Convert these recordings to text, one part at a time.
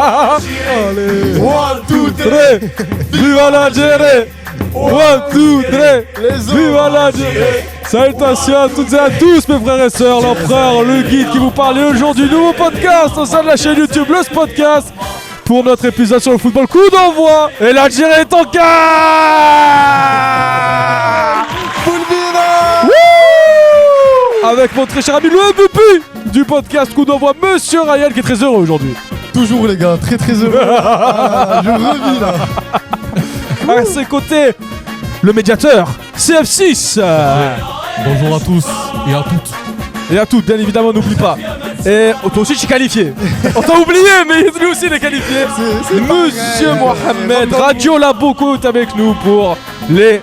Allez. 1, 2, 3. Viva l'Algérie. 1, 2, 3. Viva l'Algérie. Salutations à toutes et à tous mes frères et sœurs, l'empereur, le guide qui vous parle aujourd'hui. Nouveau podcast au sein de la chaîne YouTube Le Podcast pour notre épisode sur le football. Coup d'envoi et l'Algérie est en quart. Avec mon très cher ami le MVP du podcast Coup d'envoi, Monsieur Ryan, qui est très heureux aujourd'hui. Toujours les gars, très très heureux. Je revis là. À ses côtés, le médiateur CF6. Bonjour à tous et à toutes. Et à toutes, bien évidemment, n'oublie pas. Et toi aussi, tu es qualifié. On t'a oublié, mais lui aussi, il est qualifié. C'est Monsieur pareil. Mohamed Radio Laboko est avec nous pour les...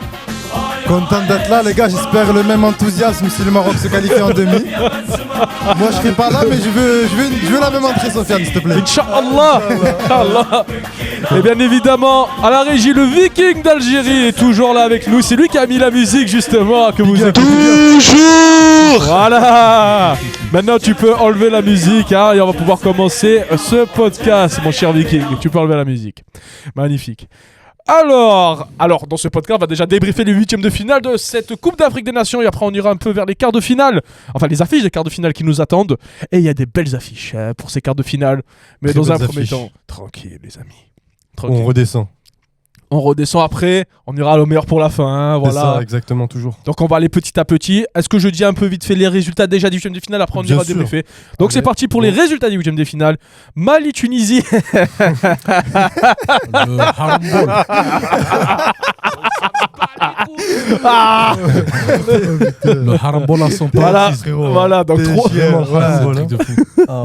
Content d'être là les gars, j'espère le même enthousiasme si le Maroc se qualifie en demi. Moi je serai pas là mais je veux la même entrée Sofiane s'il te plaît. Inch'Allah. Inch'Allah. Et bien évidemment, à la régie, le Viking d'Algérie est toujours là avec nous. C'est lui qui a mis la musique justement que vous écoutez. Toujours. Voilà. Maintenant tu peux enlever la musique hein, et on va pouvoir commencer ce podcast, mon cher Viking. Tu peux enlever la musique. Magnifique. Alors, dans ce podcast, on va déjà débriefer les huitièmes de finale de cette Coupe d'Afrique des Nations et après on ira un peu vers les quarts de finale. Enfin, les affiches des quarts de finale qui nous attendent. Et il y a des belles affiches pour ces quarts de finale. Mais Très dans un belles premier affiches. temps, tranquille les amis. Tranquille. On redescend. On redescend après, on ira au meilleur pour la fin. Hein, C'est voilà. ça, exactement toujours. Donc on va aller petit à petit. Est-ce que je dis un peu vite fait les résultats déjà du huitième de finale, après on Bien ira sûr. débriefer. Donc c'est parti pour les résultats du huitième de finale. Mali-Tunisie. Le Harambol. Le Harambol à son Voilà, parti, frérot. voilà, donc trois. TGM, C'est un voilà. truc de fou.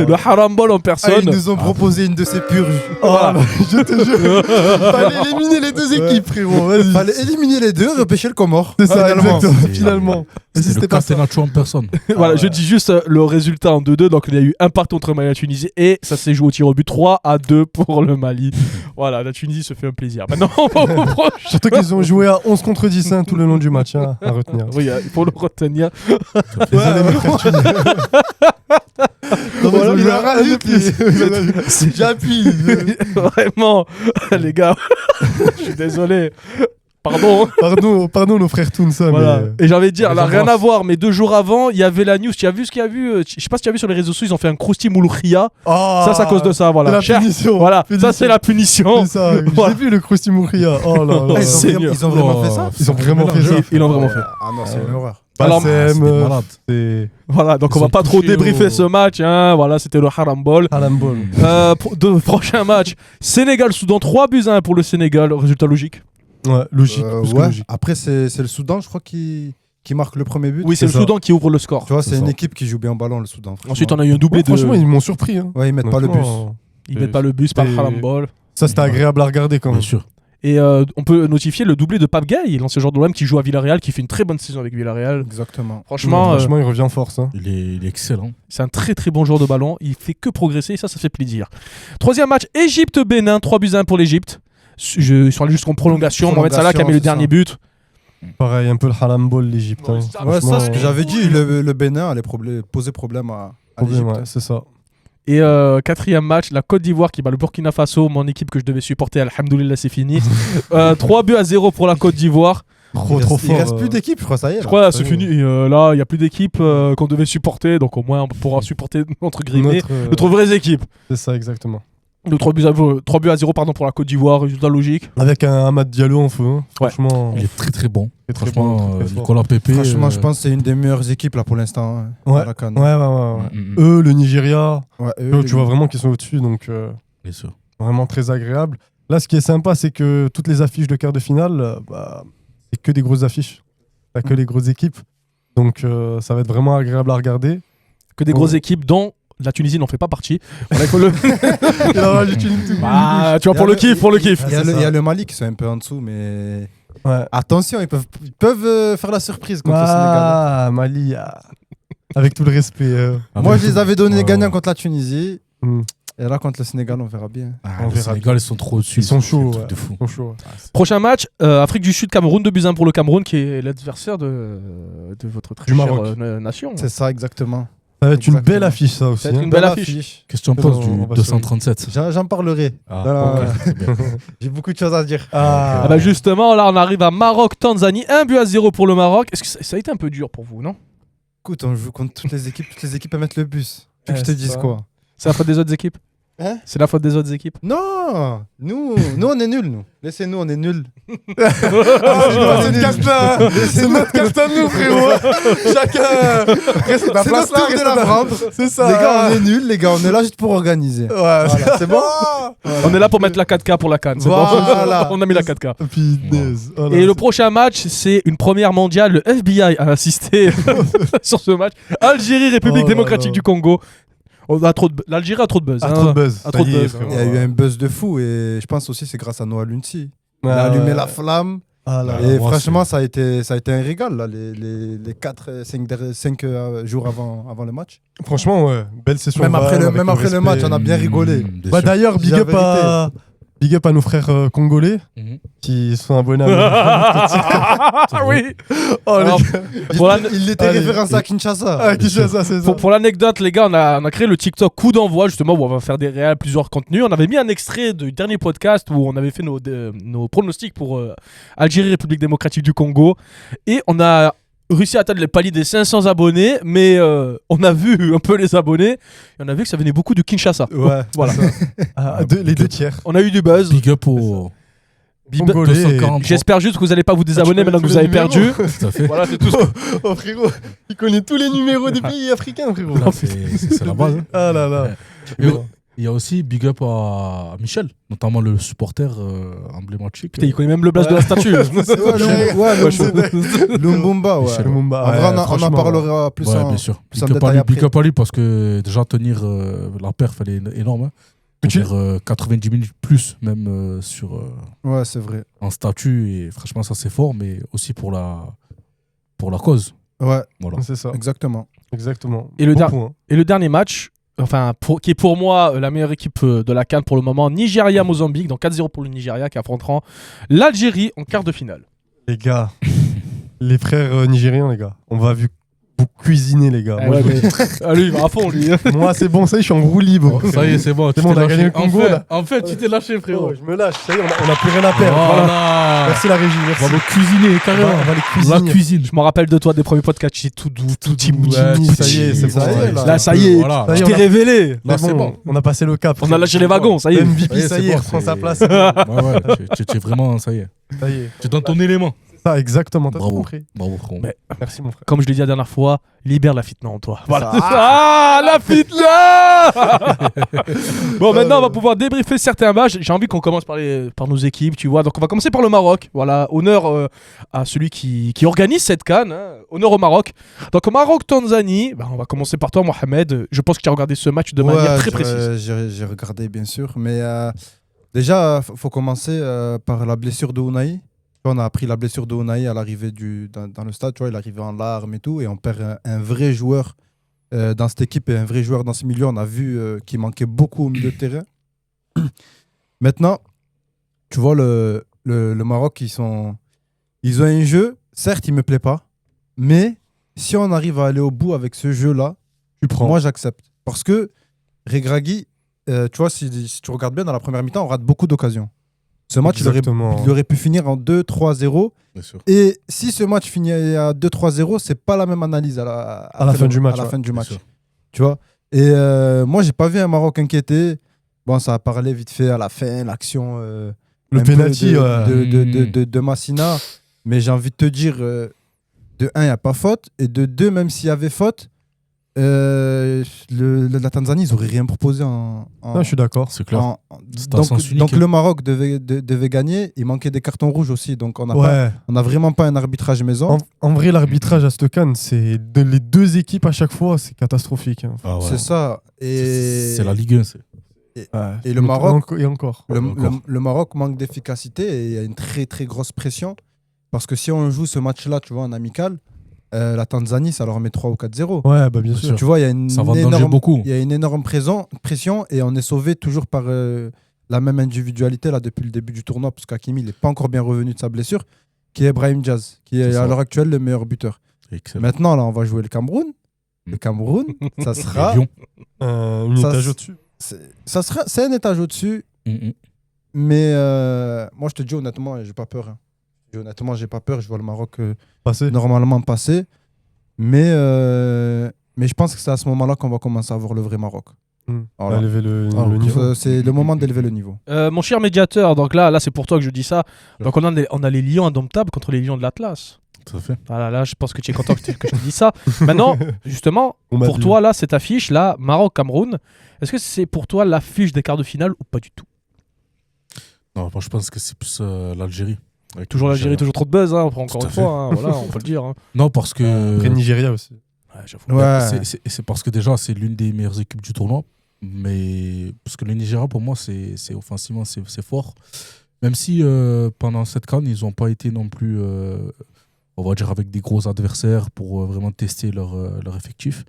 Le Harambol en personne. Ils nous ont proposé une de ces purges. Voilà. Je te jure. Fallait éliminer les deux équipes frérot. Vas-y. Fallait éliminer les deux, repêcher le Comore. C'est ça, exactement. Finalement. Mais si C'est c'était le pas ça. Catenaccio en personne. Voilà, je dis juste le résultat en 2-2. Donc il y a eu un partout entre Mali et la Tunisie et ça s'est joué au tir au but 3-2 pour le Mali. Voilà, la Tunisie se fait un plaisir. Maintenant, on va au prochain. Surtout qu'ils ont joué à 11 contre 10 tout le long du match, hein, à retenir. Oui, il faut le retenir. Désolé, mes frères tunis. Non, Voilà, il a râlé, puis j'appuie. Vraiment, les gars, je suis désolé. Pardon. Pardon nos frères Toons, ça, Voilà. mais... Et j'avais dit, alors les rien à embrasse. voir, mais 2 jours avant, il y avait la news. Tu as vu ce qu'il y a vu je sais pas si tu as vu sur les réseaux sociaux, ils ont fait un Krusty Mouloukhia. Oh, Ça, c'est à cause de ça, voilà. C'est la Cher- punition. Voilà, Punition. ça c'est la punition. C'est ça, Voilà. j'ai vu le Krusty Mouria. Oh là là. Seigneur. Ils ont vraiment fait ça. Ils ont vraiment fait ça. Ils l'ont vraiment fait. Ah non, c'est une horreur. Alors, Bassem, malade. c'est Voilà, donc Ils on va ont pas trop touché débriefer au- ce match. Hein. Voilà, c'était le Harambol. Harambol. Prochain match, Sénégal-Soudan, 3-1 pour le Sénégal. Résultat logique. Ouais, logique. plus que Ouais. logique. Après, c'est le Soudan, je crois, qui marque le premier but. Oui, c'est le ça. Soudan qui ouvre le score. Tu vois, C'est c'est une ça. équipe qui joue bien au ballon, le Soudan. Ensuite, on a eu un doublé Ouais, de. franchement, ils m'ont surpris. Hein. Ouais, ils mettent pas le bus. Franchement, Ils mettent pas le bus par le Et- Harambol. Ça, c'était agréable à regarder quand Bien même. sûr. Et on peut notifier le doublé de Pape Gueye, l'ancien joueur de l'OM qui joue à Villarreal, qui fait une très bonne saison avec Villarreal. Exactement. Franchement, Franchement, il revient en force. Hein. Il est excellent. c'est un très très bon joueur de ballon. Il fait que progresser et ça fait plaisir. Troisième match, Égypte-Bénin, 3-1 pour l'Égypte. Ils sont allés jusqu'en prolongation. Mohamed Salah qui a mis le c'est ça. dernier but. Pareil, un peu le Harambol, l'Égypte. hein. Ouais, ça, ce que Franchement, j'avais dit, le Bénin allait poser problème à problème, l'Égypte. ouais, c'est ça. Et quatrième match, la Côte d'Ivoire qui bat le Burkina Faso, mon équipe que je devais supporter. Alhamdoulilah, c'est fini. 3-0 pour la Côte d'Ivoire. Trop Il fort. reste plus d'équipe, je crois, ça y est. Je là. crois c'est fini. Là, il n'y a plus d'équipe qu'on devait supporter. Donc au moins, on pourra supporter, entre guillemets, notre vraies équipes. C'est ça, exactement. Le 3-0 pardon, pour la Côte d'Ivoire, résultat logique. Avec un Amad Diallo en feu. hein. Ouais. Franchement, Il est très très bon. très Franchement, bon, très fort. Nicolas Pepe. Franchement, je pense que c'est une des meilleures équipes là pour l'instant. hein, Ouais. à la CAN. Ouais. Eux, le Nigeria, Ouais, tu vois vraiment qu'ils sont au-dessus. Donc, Bien sûr. vraiment très agréable. Là, ce qui est sympa, c'est que toutes les affiches de quart de finale, c'est que des grosses affiches. T'as que les grosses équipes. Donc, ça va être vraiment agréable à regarder. Que des grosses équipes dont la Tunisie n'en fait pas partie. Voilà, il faut le... Et là, rajoute une petite Ah, tu vois, pour le kiff, pour le kiff. Il y a c'est le- ça. il y a le Mali qui sont un peu en dessous, mais Ouais. attention, ils peuvent faire la surprise contre le Sénégal. Ah, Mali, avec tout le respect. Moi, je les avais donnés Ouais, gagnants ouais. contre la Tunisie. Hmm. Et là, contre le Sénégal, on verra bien. Ah, On le verra. Sénégal, ils sont trop au-dessus. Ils sont chauds, C'est un truc ouais. de fou. Franchement. Prochain match, Afrique du Sud, Cameroun, 2-1 pour le Cameroun, qui est l'adversaire de votre très Du chère Maroc. nation. C'est ça, exactement. Ça va être une Exactement. belle affiche, ça aussi. Ça va être hein. une belle affiche. Qu'est-ce que tu en penses On du va 237? J'en parlerai. Ah, Non, non, ok, ouais. c'est bien. J'ai beaucoup de choses à dire. Ah bah justement, là on arrive à Maroc-Tanzanie, 1-0 pour le Maroc. Est-ce que ça a été un peu dur pour vous, non? Écoute, on joue contre toutes les équipes à mettre le bus. Tu veux que je te dise ça. quoi? C'est la faute des autres équipes? Hein? C'est la faute des autres équipes? Non, nous on est nuls, nous. Laissez-nous, on est nuls. C'est notre casse-là. C'est notre casse-là, nous, frérot. Chacun. C'est notre tour de la prendre. C'est ça. Les gars, on est nuls, les gars, on est là juste pour organiser. Ouais, Voilà, c'est bon. On est là pour mettre la 4K pour la canne, c'est Voilà. bon. On a mis la 4K. Punaise. Oh là, Et le prochain match, c'est une première mondiale. Le FBI a assisté sur ce match. Algérie, République Oh là démocratique là. du Congo. L'Algérie a trop de buzz. Ah, hein. trop de buzz. Ah, trop de Ça y est, buzz. frérot. Il y a eu un buzz de fou et je pense aussi c'est grâce à Noah Lunti. Il Ouais, a allumé ouais. la flamme. Ah là là. Et moi, franchement, ça a été un régal là, les 4-5 jours avant le match. Franchement, ouais. Belle session. Même VAR, après avec le match, on a bien rigolé. Bien Bah sûr. d'ailleurs, Dis la big up à nos frères congolais Mhm. qui sont abonnés à Ah oui. Oh, les Alors, gars. pour la- Il était Allez. référencé à Kinshasa. Ah, Kinshasa, c'est ça. Pour l'anecdote, les gars, on a créé le TikTok coup d'envoi, justement, où on va faire des réels, plusieurs contenus. On avait mis un extrait du dernier podcast où on avait fait nos pronostics pour Algérie, République démocratique du Congo. Et on a réussi à atteindre les paliers des 500 abonnés, mais on a vu un peu les abonnés. Et on a vu que ça venait beaucoup de Kinshasa. Ouais, Voilà. Ah, les deux tiers. On a eu du buzz. Big up au Congolais. 240. J'espère juste que vous n'allez pas vous désabonner connais maintenant que tous vous les avez perdu. numéros. Tout à fait. Voilà, c'est tout. Oh frérot, il connaît tous les numéros des pays africains, frérot. Là, c'est la base. hein. Ah là là. Et il y a aussi big up à Michel, notamment le supporter emblématique. Putain, il connaît même le blaze de la statue. Lumbumba, ouais. Michel. Lumumba, En vrai, ouais, on en franchement, parlera plus Ouais, en bien sûr. plus en Big up à détail lui, après. big up à lui parce que déjà tenir la perf, elle est énorme. Hein. Mais tu- Dire 90 minutes plus, même sur Ouais, c'est vrai. un statut. Et franchement, ça c'est fort, mais aussi pour la cause. Ouais, Voilà. C'est ça, exactement. exactement. Et le Bon dar- point. Et le dernier match, qui est pour moi la meilleure équipe de la CAN pour le moment, Nigeria-Mozambique, donc 4-0 pour le Nigeria qui affrontera l'Algérie en quart de finale. Les gars, les frères nigériens, les gars, on va vous cuisiner, les gars. Ah Moi, ouais, je- mais- Ah, lui, il va à fond, lui. Moi, c'est bon, ça y est, je suis en roue libre. Ça y est, c'est bon. C'est bon, on a gagné le Congo, là. En fait, tu t'es lâché, frérot. Oh, je me lâche, ça y est, on a plus rien à perdre. Voilà. Voilà. Merci la régie, merci. On va vous cuisiner, carrément. On va les La cuisiner. cuisine. Je me rappelle de toi des premiers podcasts, tu es tout doux, tout timide. Jimmy, ça y est, c'est bon. Ça y est, là. Là, ça y est, Voilà. Ça y je est, t'ai on a- révélé. Là, C'est c'est bon, bon. on a passé le cap. On a lâché les wagons, ça y est. MVP, ça y est, bon, reprend c'est- sa place. Ouais, ouais, tu es vraiment, ça y est. Ça y est. Tu es dans ton élément. Ça, exactement, t'as tout Bravo. compris. Bravo, frérot. Mais- Merci, mon frère. Comme je l'ai dit la dernière fois, libère la fitna en toi. Voilà. Ça. Ah, la fitna. Bon, maintenant, on va pouvoir débriefer certains matchs. J'ai envie qu'on commence par nos équipes, tu vois. Donc, on va commencer par le Maroc. Voilà, honneur à celui qui organise cette CAN. Hein. Honneur au Maroc. Donc, au Maroc-Tanzanie, on va commencer par toi, Mohamed. Je pense que tu as regardé ce match de manière très précise. J'ai regardé, bien sûr. Mais déjà, il faut commencer par la blessure de Ounahi. On a appris la blessure de Ounahi à l'arrivée dans le stade. Tu vois, il est arrivé en larmes et tout. Et on perd un vrai joueur dans cette équipe et un vrai joueur dans ce milieu. On a vu qu'il manquait beaucoup au milieu de terrain. Maintenant, tu vois, le Maroc, ils ont un jeu. Certes, il ne me plaît pas. Mais si on arrive à aller au bout avec ce jeu-là, moi, j'accepte. Parce que Regragui, tu vois, si tu regardes bien, dans la première mi-temps, on rate beaucoup d'occasions. Ce match, Exactement. il aurait pu finir en 2-3-0. Bien sûr. Et si ce match finit à 2-3-0, c'est pas la même analyse à la fin du match, À la ouais. fin du match. Bien sûr. Tu vois. Et moi, j'ai pas vu un Maroc inquiété. Bon, ça a parlé vite fait à la fin, l'action. Le un peu penalty, de Massina. Mais j'ai envie de te dire, de 1, il n'y a pas faute. Et de 2, même s'il y avait faute, la Tanzanie, ils n'auraient rien proposé en je suis d'accord. C'est clair. C'est un donc, sens unique, donc hein. le Maroc devait gagner. Il manquait des cartons rouges aussi. Donc on n'a Ouais. vraiment pas un arbitrage maison. En vrai, l'arbitrage à cette CAN, c'est les deux équipes à chaque fois, c'est catastrophique. Hein. Ah ouais. C'est ça. Et, C'est la Ligue 1. et le Maroc, Et encore. le Maroc manque d'efficacité et il y a une très très grosse pression. Parce que si on joue ce match-là, tu vois, en amical, la Tanzanie, ça leur met 3 ou 4-0. Ouais, bah bien sûr. Tu vois, il y a Ça va danger beaucoup. il y a une énorme pression et on est sauvé toujours par la même individualité là, depuis le début du tournoi, parce qu'Hakimi n'est pas encore bien revenu de sa blessure, qui est Brahim Diaz, qui est C'est à ça. l'heure actuelle le meilleur buteur. Excellent. Maintenant, là, on va jouer le Cameroun. Le Cameroun, ça sera. Lyon. Un Ça, étage c'est- au-dessus. C'est un étage au-dessus, mais moi je te dis honnêtement, et j'ai pas peur. Hein. Je dis honnêtement, j'ai pas peur. Je vois le Maroc Passé. normalement passer, mais je pense que c'est à ce moment-là qu'on va commencer à voir le vrai Maroc. Voilà. À lever le Ah, ok. niveau. C'est le moment d'élever le niveau. Mon cher médiateur, donc là c'est pour toi que je dis ça. Donc on a les lions indomptables contre les lions de l'Atlas. Tout à fait. Voilà, là je pense que tu es content que je te dise ça. Maintenant, justement, On m'a pour dit. toi là, cette affiche là, Maroc-Cameroun, est-ce que c'est pour toi l'affiche des quarts de finale ou pas du tout? Non, moi, je pense que c'est plus l'Algérie. Avec Toujours l'Algérie, toujours trop de buzz, hein, encore Tout une à fois, hein, voilà, on peut le dire. Hein. Non, parce que. Après Nigeria aussi. Ouais, j'avoue. Ouais. C'est parce que déjà, c'est l'une des meilleures équipes du tournoi. Mais parce que le Nigeria, pour moi, c'est offensivement, c'est fort. Même si pendant cette CAN, ils n'ont pas été non plus, on va dire, avec des gros adversaires pour vraiment tester leur effectif.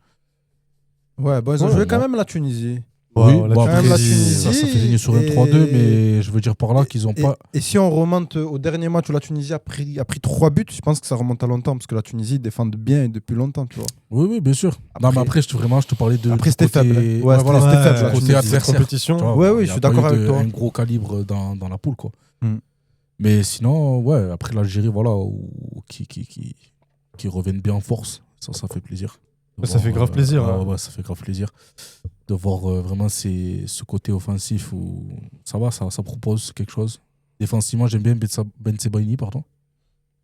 Ouais, bon, ils ont Ouais, joué ouais. quand même la Tunisie. Oui, la bon, Quand même après, la ça Tunisie fait gagner sur un et- 3-2, mais je veux dire par là qu'ils n'ont pas. Et si on remonte au dernier match où la Tunisie a pris 3 buts, je pense que ça remonte à longtemps, parce que la Tunisie défend bien et depuis longtemps, tu vois. Oui, oui, bien sûr. Après- Non, mais après, je te parlais de. Après, du c'était côté- faible, hein. Ouais, c'était- voilà, c'était faible, du la côté Tunisie. adversaire. Compétition. Tu vois, Ouais, oui, il y je a suis pas d'accord eu avec toi. Un gros calibre dans la poule, quoi. Mm. Mais sinon, ouais, après l'Algérie, voilà, qui reviennent bien en force, ça fait plaisir. De Ça fait grave plaisir, hein. Ouais, ça fait grave plaisir de voir vraiment ce côté offensif où ça va, ça propose quelque chose. Défensivement, j'aime bien Ben Sebaini, pardon.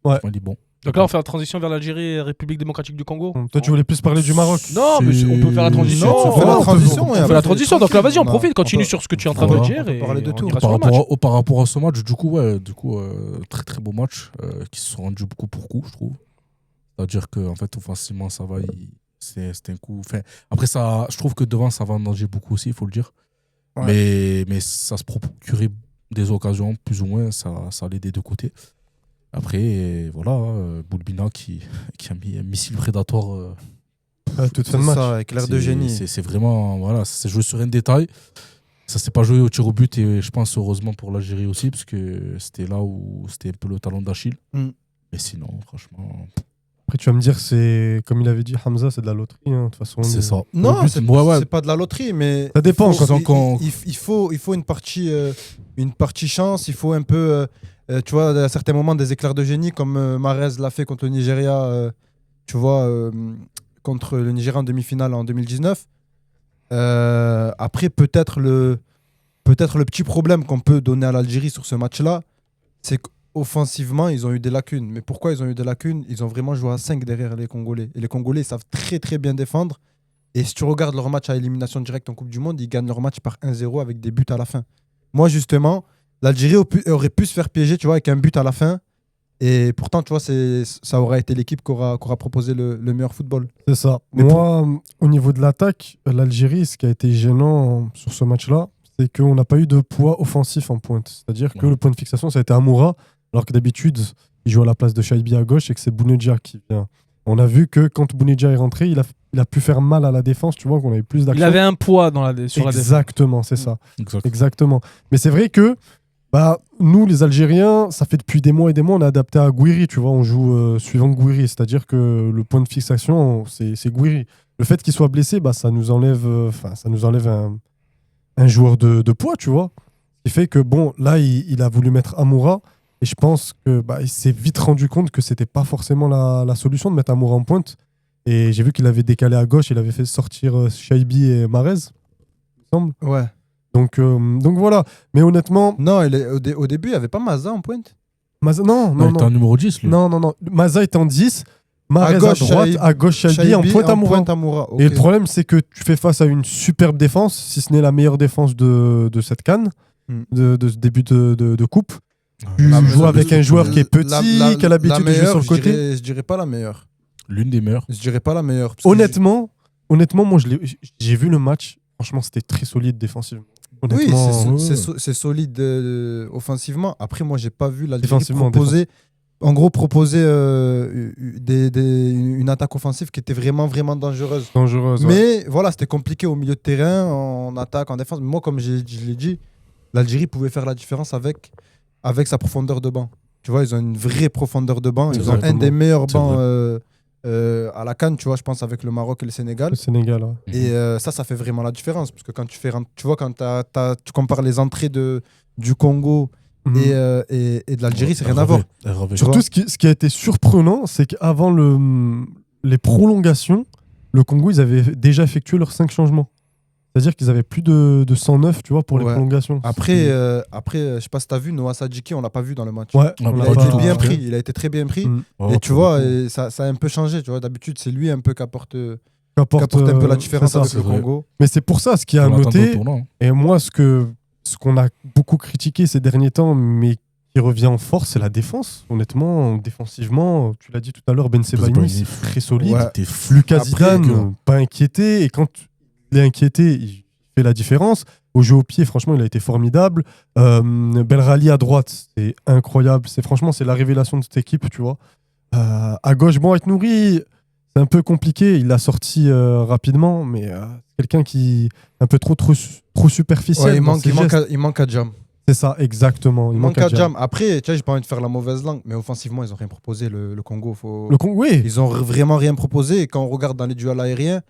Ouais. Il est bon. Donc là, on fait la transition vers l'Algérie et République démocratique du Congo. Toi, tu voulais plus parler du Maroc. Non, mais on peut faire la transition. Non, on fait la transition. On fait la transition. Donc là, vas-y, on profite, continue on peut- sur ce que tu es en train voilà. de dire. On peut et parler de on tout. ira sur le match. Par rapport à ce match, du coup, très très beau match qui se sont rendus beaucoup pour coup, je trouve. C'est-à-dire qu'en fait, offensivement, ça va. C'était un coup. Enfin, après, je trouve que devant, ça va en danger beaucoup aussi, il faut le dire. Ouais. Mais ça se procurait des occasions, plus ou moins, ça allait des deux côtés. Après, voilà, Boulbina qui a mis un missile prédatoire. À toute fin C'est de match. ça, avec l'air de génie. C'est vraiment. Voilà, ça s'est joué sur un détail. Ça s'est pas joué au tir au but et je pense heureusement pour l'Algérie aussi, parce que c'était là où c'était un peu le talon d'Achille. Mm. Mais sinon, franchement, Après, tu vas me dire, c'est comme il avait dit Hamza, c'est de la loterie. Hein. De toute façon, c'est ça. Non, Le but, c'est ouais. c'est pas de la loterie, mais Ça dépend, il faut, quand- il faut une partie chance. Il faut un peu, tu vois, à certains moments des éclairs de génie, comme Mahrez l'a fait contre le Nigeria, tu vois, contre le Nigeria en demi-finale en 2019. Après, peut-être le petit problème qu'on peut donner à l'Algérie sur ce match-là, c'est qu'offensivement, ils ont eu des lacunes. Mais pourquoi ils ont eu des lacunes? Ils ont vraiment joué à 5 derrière les Congolais. Et les Congolais savent très très bien défendre. Et si tu regardes leur match à élimination directe en Coupe du Monde, ils gagnent leur match par 1-0 avec des buts à la fin. Moi, justement, l'Algérie aurait pu se faire piéger, tu vois, avec un but à la fin. Et pourtant, tu vois, ça aura été l'équipe qui aura proposé le meilleur football. c'est ça. Mais Moi, au niveau de l'attaque, l'Algérie, ce qui a été gênant sur ce match-là, c'est qu'on n'a pas eu de poids offensif en pointe. C'est-à-dire que Ouais. le point de fixation, ça a été Amoura, alors que d'habitude, il joue à la place de Shaibi à gauche et que c'est Bounedjah qui vient. On a vu que quand Bounedjah est rentré, il a pu faire mal à la défense, tu vois, qu'on avait plus d'action. Il avait un poids sur la défense. Exactement, c'est ça. Exact. Exactement. Mais c'est vrai que nous, les Algériens, ça fait depuis des mois et des mois, on est adapté à Gouiri, tu vois, on joue suivant Gouiri, c'est-à-dire que le point de fixation, c'est Gouiri. Le fait qu'il soit blessé, ça nous enlève, un joueur de poids, tu vois. Ce qui fait que, bon, là, il a voulu mettre Amoura, et je pense que il s'est vite rendu compte que c'était pas forcément la solution de mettre Amoura en pointe. Et j'ai vu qu'il avait décalé à gauche, il avait fait sortir Shaibi et Mahrez, il me semble. Ouais. Donc voilà. Mais honnêtement, Non, au début, il n'y avait pas Maza en pointe. Maza, Non, il était en numéro 10, lui. non. Maza était en 10, Mahrez à gauche, droite, Shaibi- à gauche Shaibi, en pointe Amoura. Amoura. Et ok. le problème, c'est que tu fais face à une superbe défense, si ce n'est la meilleure défense de cette CAN, de ce début de coupe. Tu La- joues avec un joueur qui est petit, qui a l'habitude de jouer sur le je côté. dirais- Je dirais pas la meilleure. L'une des meilleures. Je dirais pas la meilleure. parce que Honnêtement, moi, j'ai vu le match. Franchement, c'était très solide défensivement. Oui, Honnêtement, c'est solide offensivement. Après, moi, j'ai pas vu l'Algérie Défensivement, proposer en gros, proposer une attaque offensive qui était vraiment, vraiment dangereuse. Dangereuse. ouais. Mais voilà, c'était compliqué au milieu de terrain, en attaque, en défense. Mais moi, comme je l'ai dit, l'Algérie pouvait faire la différence avec sa profondeur de banc. Tu vois, ils ont une vraie profondeur de banc. C'est Ils ont vrai, un des meilleurs C'est bancs à la CAN, tu vois, je pense, avec le Maroc et le Sénégal. Le Sénégal. Ouais. Et ça fait vraiment la différence. Parce que quand tu vois, quand tu compares les entrées du Congo Mhm. et de l'Algérie, c'est rien à voir. Surtout, ce qui a été surprenant, c'est qu'avant les prolongations, le Congo, ils avaient déjà effectué leurs 5 changements. C'est-à-dire qu'ils avaient plus de 109, tu vois, pour les Ouais. prolongations. Après, je sais pas si tu as vu, Noah Sadiki, on l'a pas vu dans le match. Ouais, On on l'a l'a Il a pas pas- été bien ouais. pris. Il a été très bien pris. Mhm. Et tu vois, et ça a un peu changé. Tu vois, d'habitude, c'est lui un peu qui apporte un peu la c'est différence ça. avec c'est le vrai. Congo. Mais c'est pour ça, ce qui a à noter, Tournant. et moi, ce qu'on a beaucoup critiqué ces derniers temps, mais qui revient en force, c'est la défense. Honnêtement, défensivement, tu l'as dit tout à l'heure, Ben Sebaini, Sebaini, c'est très solide. Ouais. T'es fou. Lucas Après, Zidane, pas inquiété. Et quand il est inquiété, il fait la différence. Au jeu au pied, franchement, il a été formidable. Belrali à droite, c'est incroyable. Franchement, c'est la révélation de cette équipe, tu vois. À gauche, bon, avec Nouri, c'est un peu compliqué. Il l'a sorti rapidement, mais quelqu'un qui est un peu trop superficiel. Ouais, dans ses gestes. il manque à Jam. C'est ça, exactement. Il manque à Jam. Après, tu vois, j'ai pas envie de faire la mauvaise langue, mais offensivement, ils ont rien proposé, le Congo. Le Congo, oui. Ils ont vraiment rien proposé. Et quand on regarde dans les duels aériens,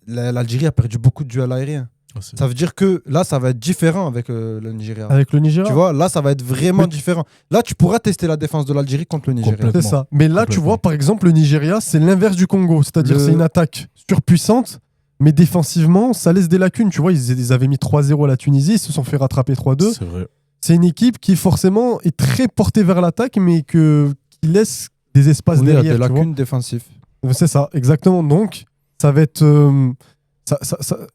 l'Algérie a perdu beaucoup de duels aériens. Ça veut dire que là, ça va être différent avec le Nigeria. Avec le Nigeria. Tu vois, là, ça va être vraiment Mais- différent. Là, tu pourras tester la défense de l'Algérie contre le Nigeria. Complètement. C'est ça. Mais là, tu Complètement. vois, par exemple, le Nigeria, c'est l'inverse du Congo. C'est-à-dire, c'est une attaque surpuissante, mais défensivement, ça laisse des lacunes. Tu vois, ils avaient mis 3-0 à la Tunisie, ils se sont fait rattraper 3-2. C'est vrai. C'est une équipe qui, forcément, est très portée vers l'attaque, mais qui laisse des espaces Oui, il y a derrière. des tu vois. lacunes défensives. C'est ça, exactement. Donc, ça va être.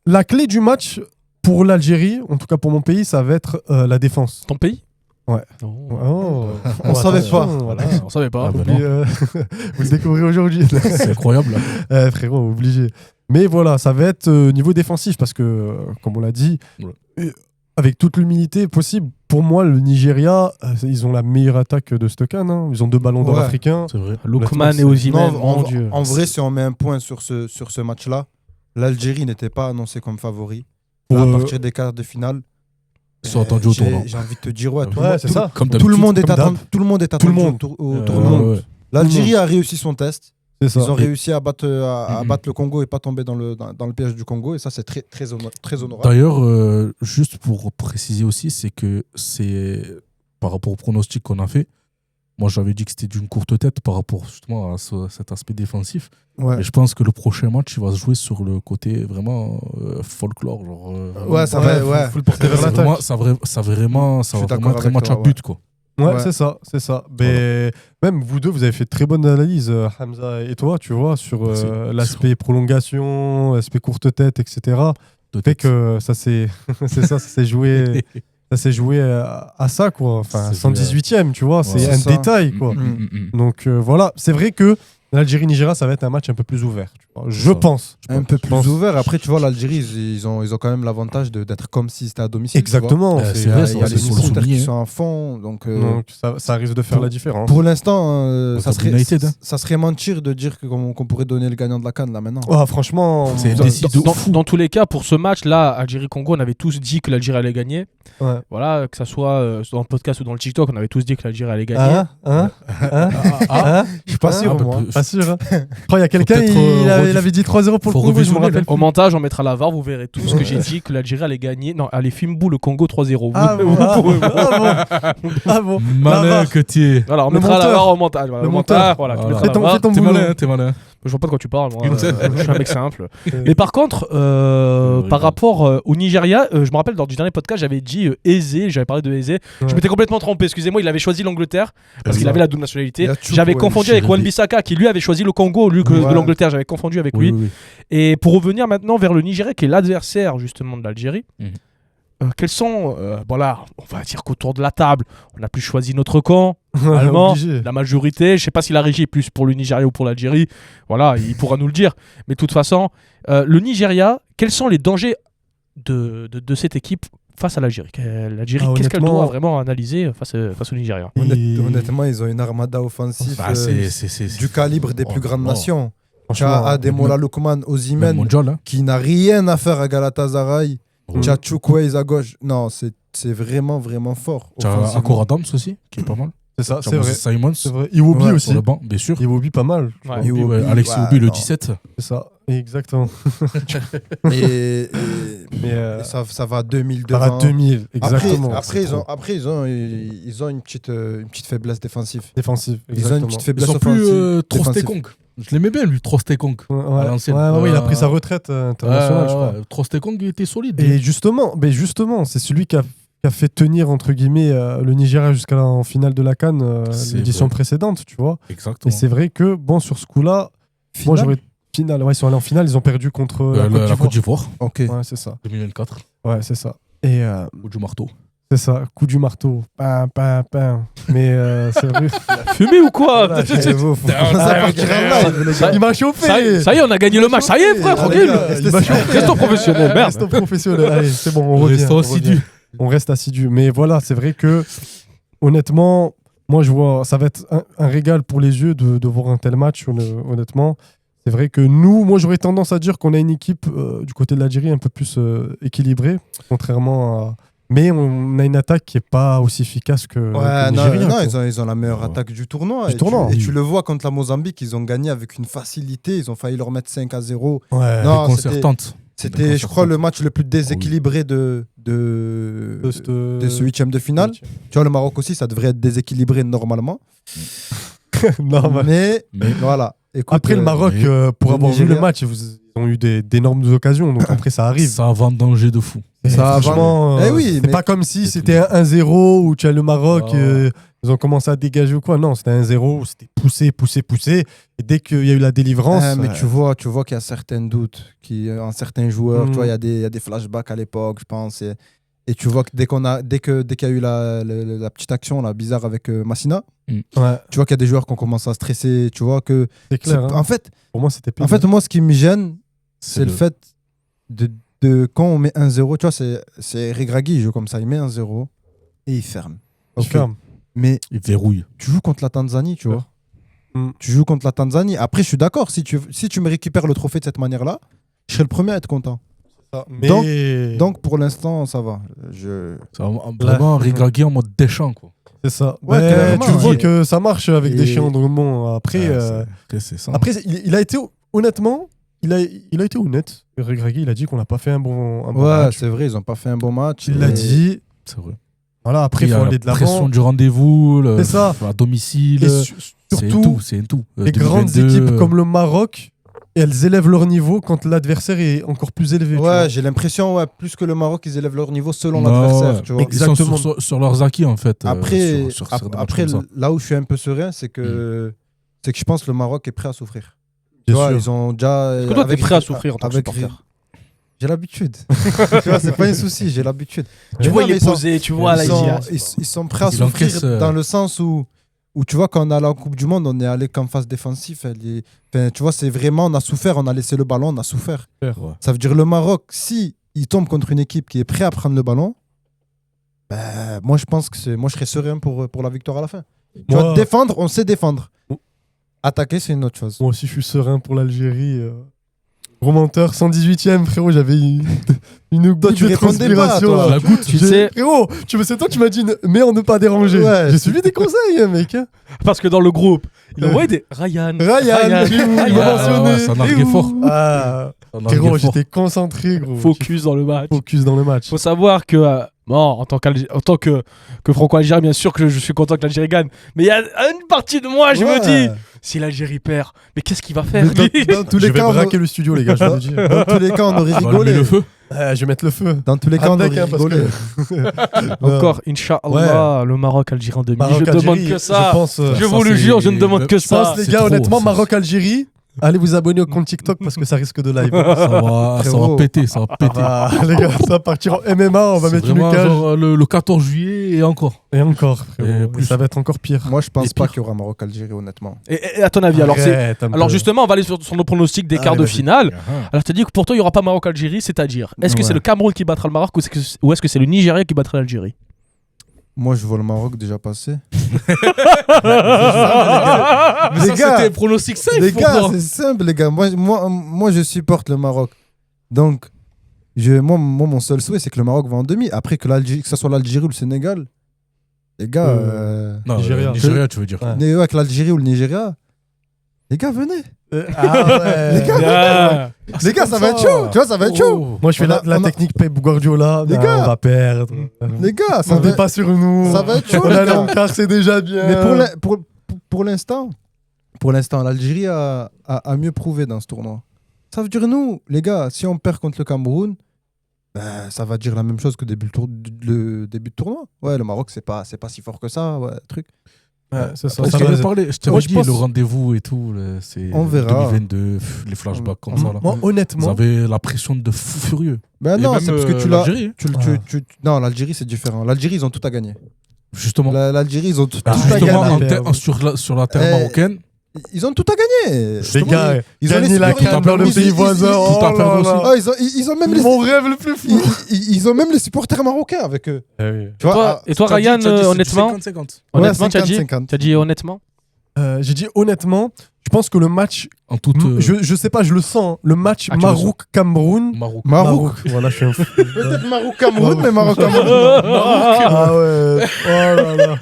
La clé du match pour l'Algérie, en tout cas pour mon pays, ça va être la défense. Ton pays Ouais. Oh. Oh. On savait pas. Voilà. On savait pas. Ah, bah Puis, vous le découvrez aujourd'hui. C'est incroyable. Là. Frérot, obligé. Mais voilà, ça va être niveau défensif parce que, comme on l'a dit, Ouais. avec toute l'humilité possible, pour moi, le Nigeria, ils ont la meilleure attaque de cette CAN. Hein. Ils ont 2 ballons d'or Ouais. africains. C'est vrai. Lookman et Non, Osimhen, Non, mon Dieu. en vrai, si on met un point sur ce match-là, l'Algérie n'était pas annoncée comme favori. Là, à partir des quarts de finale, Ils sont attendus au tournant. j'ai envie de te dire, ouais, Ouais, c'est ça. Comme tout le monde est comme attendu, d'hab. tout le monde est Tout le attendu monde. au Ouais, tournant. ouais, ouais. L'Algérie a réussi son test. C'est ça. Ils ont réussi à battre Mhm. le Congo et pas tomber dans le piège du Congo. Et ça, c'est très honorable. D'ailleurs, juste pour préciser aussi, c'est que c'est par rapport au pronostic qu'on a fait. Moi, j'avais dit que c'était d'une courte tête par rapport justement à cet aspect défensif. Ouais. Et je pense que le prochain match, il va se jouer sur le côté vraiment folklore. Genre, Ouais, ça va. Ouais. Faut le porter vers ça l'attaque. vraiment, ça va vraiment suis être d'accord un avec match toi, à but. Quoi. Ouais, Ouais. c'est ça, c'est ça. Mais même vous deux, vous avez fait de très bonne analyse, Hamza et toi, tu vois, sur Merci. l'aspect prolongation, l'aspect courte tête, etc. De Fait tête. que ça s'est ça s'est joué, à ça, quoi. Enfin, C'est vrai. 118e, tu vois, c'est c'est un ça. détail, quoi. Donc voilà, c'est vrai que l'Algérie-Nigeria, ça va être un match un peu plus ouvert, tu vois, je ça. pense. Un peu Je plus pense. ouvert. Après, tu vois, l'Algérie, ils ont quand même l'avantage d'être comme si c'était à domicile. tu vois. Exactement. C'est Il y vrai, a, ça, il y a c'est les sur le supporters qui souligner. sont à fond. Donc, Donc ça risque de faire pour- la différence. pour l'instant, ça Contre serait United, hein. ça serait mentir de dire qu'on pourrait donner le gagnant de la CAN là maintenant. Ah, franchement, C'est dans- indécis de Dans, fou. dans tous les cas, pour ce match-là, Algérie-Congo, on avait tous dit que l'Algérie allait gagner. ouais. Voilà, que ça soit dans le podcast ou dans le TikTok, on avait tous dit que l'Algérie allait gagner. Hein Je suis pas sûr, un peu moi. plus. Pas sûr. Hein. Je crois qu'il y a quelqu'un, peut-être, il avait dit 3-0 pour le faut Congo, je me revisionner, rappelle. Au montage, on mettra la VAR, vous verrez tout ce que j'ai dit que l'Algérie allait gagner. Non, allez, Fimbou, le Congo 3-0. Ah Vous- bon, vous pourrez voir. Ah bon. Malin Là-bas. que tu es. Voilà, on Le mettra la monteur. VAR au montage. Voilà, Le le monteur. montage, voilà, tu Voilà. mettras la Fais VAR. ton T'es boulot. malin, t'es malin. Je vois pas de quoi tu parles, moi. Une Je suis un mec simple. Euh, Mais par contre, Oui, par bon. rapport au Nigeria, je me rappelle lors du dernier podcast, j'avais dit Eze, j'avais parlé de Eze. Je Ouais. m'étais complètement trompé, excusez-moi, il avait choisi l'Angleterre parce qu'il ça. avait la double nationalité. Il y a tout J'avais pour confondu Nigeria. avec Wan-Bissaka qui lui avait choisi le Congo au lieu que Ouais. de l'Angleterre, j'avais confondu avec lui. Oui, oui, oui. Et pour revenir maintenant vers le Nigeria qui est l'adversaire justement de l'Algérie, Mhm. quels sont, voilà, on va dire qu'autour de la table, on a plus choisi notre camp, allemand, Obligé. la majorité. Je sais pas si la régie est plus pour le Nigeria ou pour l'Algérie. Voilà, il pourra nous le dire. Mais de toute façon, le Nigeria, quels sont les dangers de cette équipe face à l'Algérie. L'Algérie, Ah, qu'est-ce qu'elle honnêtement- doit vraiment analyser face au Nigeria? Honnêtement, ils ont une armada offensive Bah, du calibre des plus grandes non. nations. Tu Franchement, as Ademola Lookman, Même Osimhen, mondial, hein. qui n'a rien à faire à Galatasaray. Ouais. Tu as Chukwueze à gauche. Non, c'est vraiment, vraiment fort. Tu as offensivement. Akor Adams aussi, qui est pas mal. c'est ça, Tu as c'est vrai. Moses Simons C'est vrai. Iwobi Ouais, aussi. sur le banc, bien sûr. Iwobi pas mal. Ouais. Iwobi, ouais. Iwobi, Alexis ouais, Iwobi, le non. 17. C'est ça. Exactement. Et Mais ça va à 2000 par devant. à 2000, exactement. Après, C'est trop. ils ont une petite faiblesse défensive. Défensif. Ils ont Exactement. une petite Ils faiblesse sont plus offensive. défensive. Trostekong. Je l'aimais bien, lui, Trostekong. Ouais, à l'ancienne. ouais, il a pris sa retraite internationale, je crois. Trostekong, il était solide. Et justement, c'est celui qui a fait tenir, entre guillemets, le Nigeria en finale de la CAN C'est l'édition vrai. précédente, tu vois. Exactement. Et c'est vrai que, bon, sur ce coup-là, moi j'aurais. Finale, ouais, ils sont allés en finale, ils ont perdu contre La Côte d'Ivoire, Ok. Ouais, c'est ça. 2024. Ouais, c'est ça. Et Ou du marteau. c'est ça, coup du marteau. Pam, pam, pam. Mais c'est vrai. Fumé ou quoi? Voilà, Faut partir en live, les gars. Il m'a chauffé. Ça y est, on a gagné le match. Ça y est, frère, Allez, tranquille. gars, il m'a chauffé. Restons professionnels, merde. Restons professionnels. Allez, c'est bon, on revient. Restons on assidus. revient. On reste assidus. Mais voilà, c'est vrai que, honnêtement, moi je vois, ça va être un régal pour les yeux de voir un tel match, honnêtement. C'est vrai que nous, moi j'aurais tendance à dire qu'on a une équipe du côté de l'Algérie un peu plus équilibrée, contrairement à. Mais on a une attaque qui n'est pas aussi efficace que Ouais, les non, Nigériens, non, quoi. ils ont la meilleure Ouais. attaque du tournoi. Du Et tournoi. tu, et tu le vois contre la Mozambique, ils ont gagné avec une facilité. Ils ont failli leur mettre 5-0. Ouais. Non, Déconcertante. C'était, je crois, le match le plus déséquilibré de ce huitième de finale. Tu vois, le Maroc aussi, ça devrait être déséquilibré normalement. Non, bah, Mais Mais voilà. Écoute, après le Maroc, mais pour le avoir vu Nigeria- le match, ils ont eu d'énormes occasions. Donc après, ça arrive. ça va en danger de fou. Et Ça a franchement, vendu. Eh oui, c'est mais- pas comme si c'était un 1-0 où tu as le Maroc, Ouais. ils ont commencé à dégager ou quoi. Non, c'était 1-0 où c'était poussé. Et dès qu'il y a eu la délivrance. mais tu vois qu'il y a certains doutes en certains joueurs. Tu vois, il y a des flashbacks à l'époque, je pense. Et tu vois que dès qu'il y a eu la petite action là, bizarre avec Massina, ouais, tu vois qu'il y a des joueurs qui ont commencé à stresser. Tu vois que. c'est clair. hein. En fait, Pour moi, c'était pire. moi, ce qui me gêne, c'est le fait de quand on met 1-0, tu vois, c'est Regragui, il joue comme ça, il met 1-0 et il ferme. Il Ok. ferme. Mais Il verrouille. tu joues contre la Tanzanie, tu vois. Mm. Tu joues contre la Tanzanie. Après, je suis d'accord, si tu me récupères le trophée de cette manière-là, je serai le premier à être content. Mais... Donc, pour l'instant, ça va. C'est vraiment Regragui en mode Deschamps, quoi. c'est ça. Ouais, Ouais, carrément. tu vois Ouais. que ça marche avec Et- Deschamps. Donc bon, après, C'est ça. après il a été honnêtement, il a été honnête. Regragui, il a dit qu'on n'a pas fait un bon Ouais, match. c'est vrai, ils n'ont pas fait un bon match. Il l'a Et- dit. C'est vrai. Voilà, après, il y faut a aller la de l'avant. pression du rendez-vous, C'est ça. à domicile. Et C'est surtout, tout, c'est tout. les grandes 2022, équipes comme le Maroc, elles élèvent leur niveau quand l'adversaire est encore plus élevé. tu vois. Ouais, j'ai l'impression, plus que le Maroc, ils élèvent leur niveau selon Non, l'adversaire. Tu vois. Ils sont Exactement. sur leurs acquis, en fait. Après, sur certains matchs après comme ça. là où je suis un peu serein, c'est que je pense que le Maroc est prêt à souffrir. Tu Bien vois, sûr. ils ont déjà. Est-ce que toi, t'es prêt à souffrir en tant que avec- supporter? J'ai l'habitude. Tu vois, c'est pas un souci, j'ai l'habitude. Tu vois, Non, il mais est posé, tu vois, là, ils il sont, dit, ah, ils sont prêts à Il souffrir encaisse, dans le sens où tu vois, quand on est allé en Coupe du Monde, on est allé qu'en phase défensive. Enfin, tu vois, c'est vraiment, on a souffert, on a laissé le ballon, on a souffert. Ouais. Ça veut dire le Maroc, si il tombe contre une équipe qui est prête à prendre le ballon, ben, moi je pense que moi je serais serein pour la victoire à la fin. Tu Moi- vois, défendre, on sait défendre. Oh. Attaquer, c'est une autre chose. Moi aussi, je suis serein pour l'Algérie. Gros menteur, 118ème, frérot, j'avais une goutte tu de répondais pas, transpiration. toi. là. La goutte, tu sais. Frérot, c'est toi, tu m'as dit, mais on ne pas déranger. Ouais. J'ai suivi tes conseils, hein, mec. hein. Parce que dans le groupe, il envoyait des Ryan. Ryan, tu m'as mentionné. ça Et narguait où fort. Ah, Ça narguait frérot, fort. j'étais concentré, gros. Focus dans le match. Focus dans le match. Faut savoir que, bon, en tant que franco-algérien, bien sûr que je suis content que l'Algérie gagne. Mais il y a une partie de moi, je me dis, si l'Algérie perd, mais qu'est-ce qu'il va faire Mais lui dans tous Je les vais cas, on braquer le studio, les gars, je vous le dis. dans tous les cas, on aurait On va allumer rigolé. le feu. Je vais mettre le feu. Dans tous les cas, on aurait Avec, hein, parce rigolé. Encore, Inch'Allah, le Maroc-Algérie en demi. Je ne demande que ça. Je pense, Je vous le jure, je ne demende que je pense, ça. les c'est gars, trop, honnêtement, c'est- Maroc-Algérie, Allez vous abonner au compte TikTok parce que ça risque de live. Ça va Frérot. péter, ça va péter. Ah, les gars, ça va partir en MMA, on va C'est mettre une vraiment cage. genre le 14 juillet et encore. Et encore, frérot. Et plus. Ça va être encore pire. Moi, je pense Et pas pire. qu'il y aura Maroc-Algérie, honnêtement. Et à ton avis, alors Arrête un peu. alors justement, on va aller sur nos pronostics des quarts Allez, de vas-y. finale. Alors tu as dit que pour toi, il n'y aura pas Maroc-Algérie, c'est-à-dire est-ce que Ouais. c'est le Cameroun qui battra le Maroc ou est-ce que c'est le Nigeria qui battra l'Algérie? Moi, je vois le Maroc déjà passer. Mais Les ça, gars, c'était pronostic safe. Les pour gars, toi. c'est simple, les gars. Moi, je supporte le Maroc. Donc, moi, mon seul souhait, c'est que le Maroc va en demi. Après, que ce soit l'Algérie ou le Sénégal, les gars, Non, Nigeria. Nigeria, tu veux dire. Ouais. avec l'Algérie ou le Nigeria, les gars, venez. Ah ouais. Les gars, Ah. les gars, ça va être chaud. Tu vois, ça va être chaud. Oh. Moi, je fais On a- la on a- technique Pep Guardiola. Les Ah, gars. on va perdre. Les gars, ça On n'est va, pas sur nous. ça va être chaud, On les a gars. l'encart, c'est déjà bien. Mais pour l'instant, l'Algérie a mieux prouvé dans ce tournoi. Ça veut dire, nous, les gars, si on perd contre le Cameroun, ben, ça va dire la même chose que le début de tournoi. Ouais, le Maroc, c'est pas si fort que ça. Ouais, truc. Ouais, c'est ça. On Ça t'avait va- parlé, je t'avais Moi, je dit pense- le rendez-vous et tout, c'est On verra. 2022, les flashbacks comme ça. Là. Moi, Vous honnêtement, avez la pression de fou furieux. Ben Et non, même, c'est parce que tu l'as. l'Algérie, Non, l'Algérie, c'est différent. L'Algérie, ils ont tout à gagner. justement. L'Algérie, ils ont tout Ah, à Justement, gagner. sur la terre Eh, marocaine, Ils ont tout à gagner. les gars, ils ont gagner les la supporters- canne dans le ils- pays ils- voisin. ils- oh tout à fait là aussi. là. Ah, ils ont même les. Mon rêve le plus fou. Ils ont même les supporters marocains avec eux. Ah oui. Tu vois, Et toi, t'as dit- Ryan, t'as dit, c'est du honnêtement 50-50. Honnêtement, Ouais, tu as dit 50-50. t'as dit honnêtement J'ai dit honnêtement, je pense que le match, En toute. je sais pas, je le sens, hein, le match Ah, tu le sens. Maroc-Cameroun. Maroc. Maroc. Voilà, je suis un fou. Peut-être Maroc-Cameroun, mais Maroc-Cameroun. Ah ouais. Oh là là.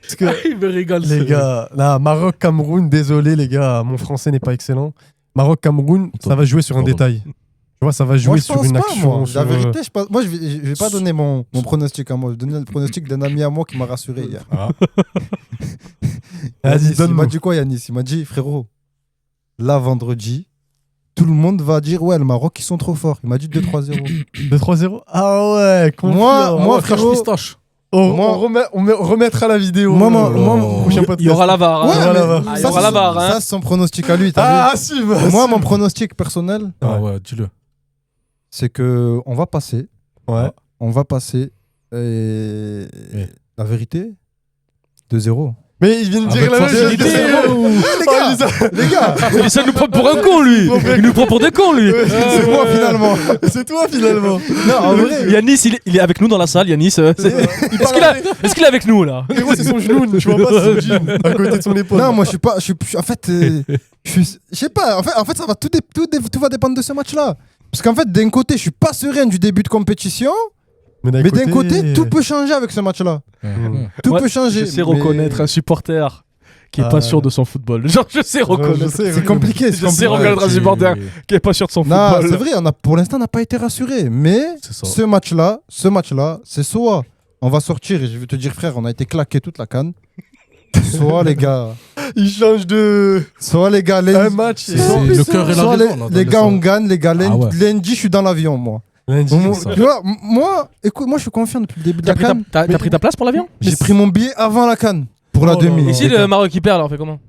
Parce que, Il me régale. les gars, là, Maroc-Cameroun, désolé les gars, mon français n'est pas excellent. Maroc-Cameroun, ça va jouer sur un Pardon. détail. Tu vois, ça va Moi, jouer je sur pense une pas, action. moi. sur, La vérité, moi, je vais pas donner mon pronostic à moi. Je vais donner le pronostic d'un ami à moi qui m'a rassuré hier. Ah. Vas-y, Yanis, il donne-moi. m'a dit quoi, Yanis? Il m'a dit, frérot, là, vendredi, tout le monde va dire, ouais, le Maroc, ils sont trop forts. Il m'a dit 2-3-0. 2-3-0. Ah ouais, confiant. Moi, Crash frérot, pistache. On remettra la vidéo. Moi, prochain Il podcast. y aura la VAR. hein. Ouais, Voilà, mais va. Ah, il y ça, aura la VAR. hein. ça, c'est son pronostic à lui. t'as Ah, si, bah, vu Moi, si. mon pronostic personnel, Ah ouais, dis-le. c'est que on va passer. Ouais. On va passer. Et Ouais. la vérité, 2-0. Mais il vient de dire Avec la même chose. facilité. Les gars, Il essaie de nous prendre pour un con, lui. Il nous prend pour des cons, lui. c'est moi finalement. C'est toi finalement. Non, en vrai. Yanis, il est avec nous dans la salle. Yanis, est-ce qu'il est avec nous là? Frérot, c'est son genou, tu vois pas son jean à côté de son épaule. Non, moi je suis pas. En fait, je sais pas. En fait, ça va tout va dépendre de ce match-là. Parce qu'en fait, d'un côté, je suis pas serein du début de compétition, mais d'un côté, tout peut changer avec ce match-là. Ouais. Tout Ouais, peut changer. Je sais mais reconnaître un supporter qui est pas sûr de son football. Genre, je sais reconnaître. C'est compliqué. Je sais reconnaître un supporter qui est pas sûr de son Non, football. c'est vrai. Pour l'instant, on n'a pas été rassuré. Mais C'est ça. ce match-là, c'est soit on va sortir et je vais te dire, frère, on a été claqué toute la canne. Soit les gars, Il change de soit les gars, un match. C'est le cœur et la soit raison, là, dans les le gars, sang. on gagne, les gars. Ah ouais. Lundi, je suis dans l'avion, moi. Lundi. Moi, ça. tu vois, moi, écoute, moi, je suis confiant depuis le début de T'as la pris ta- canne. t'as Mais pris ta place pour l'avion? J'ai pris mon billet avant la canne pour la Oh là demi. là. Et si le Maroc qui perd, alors on fait comment?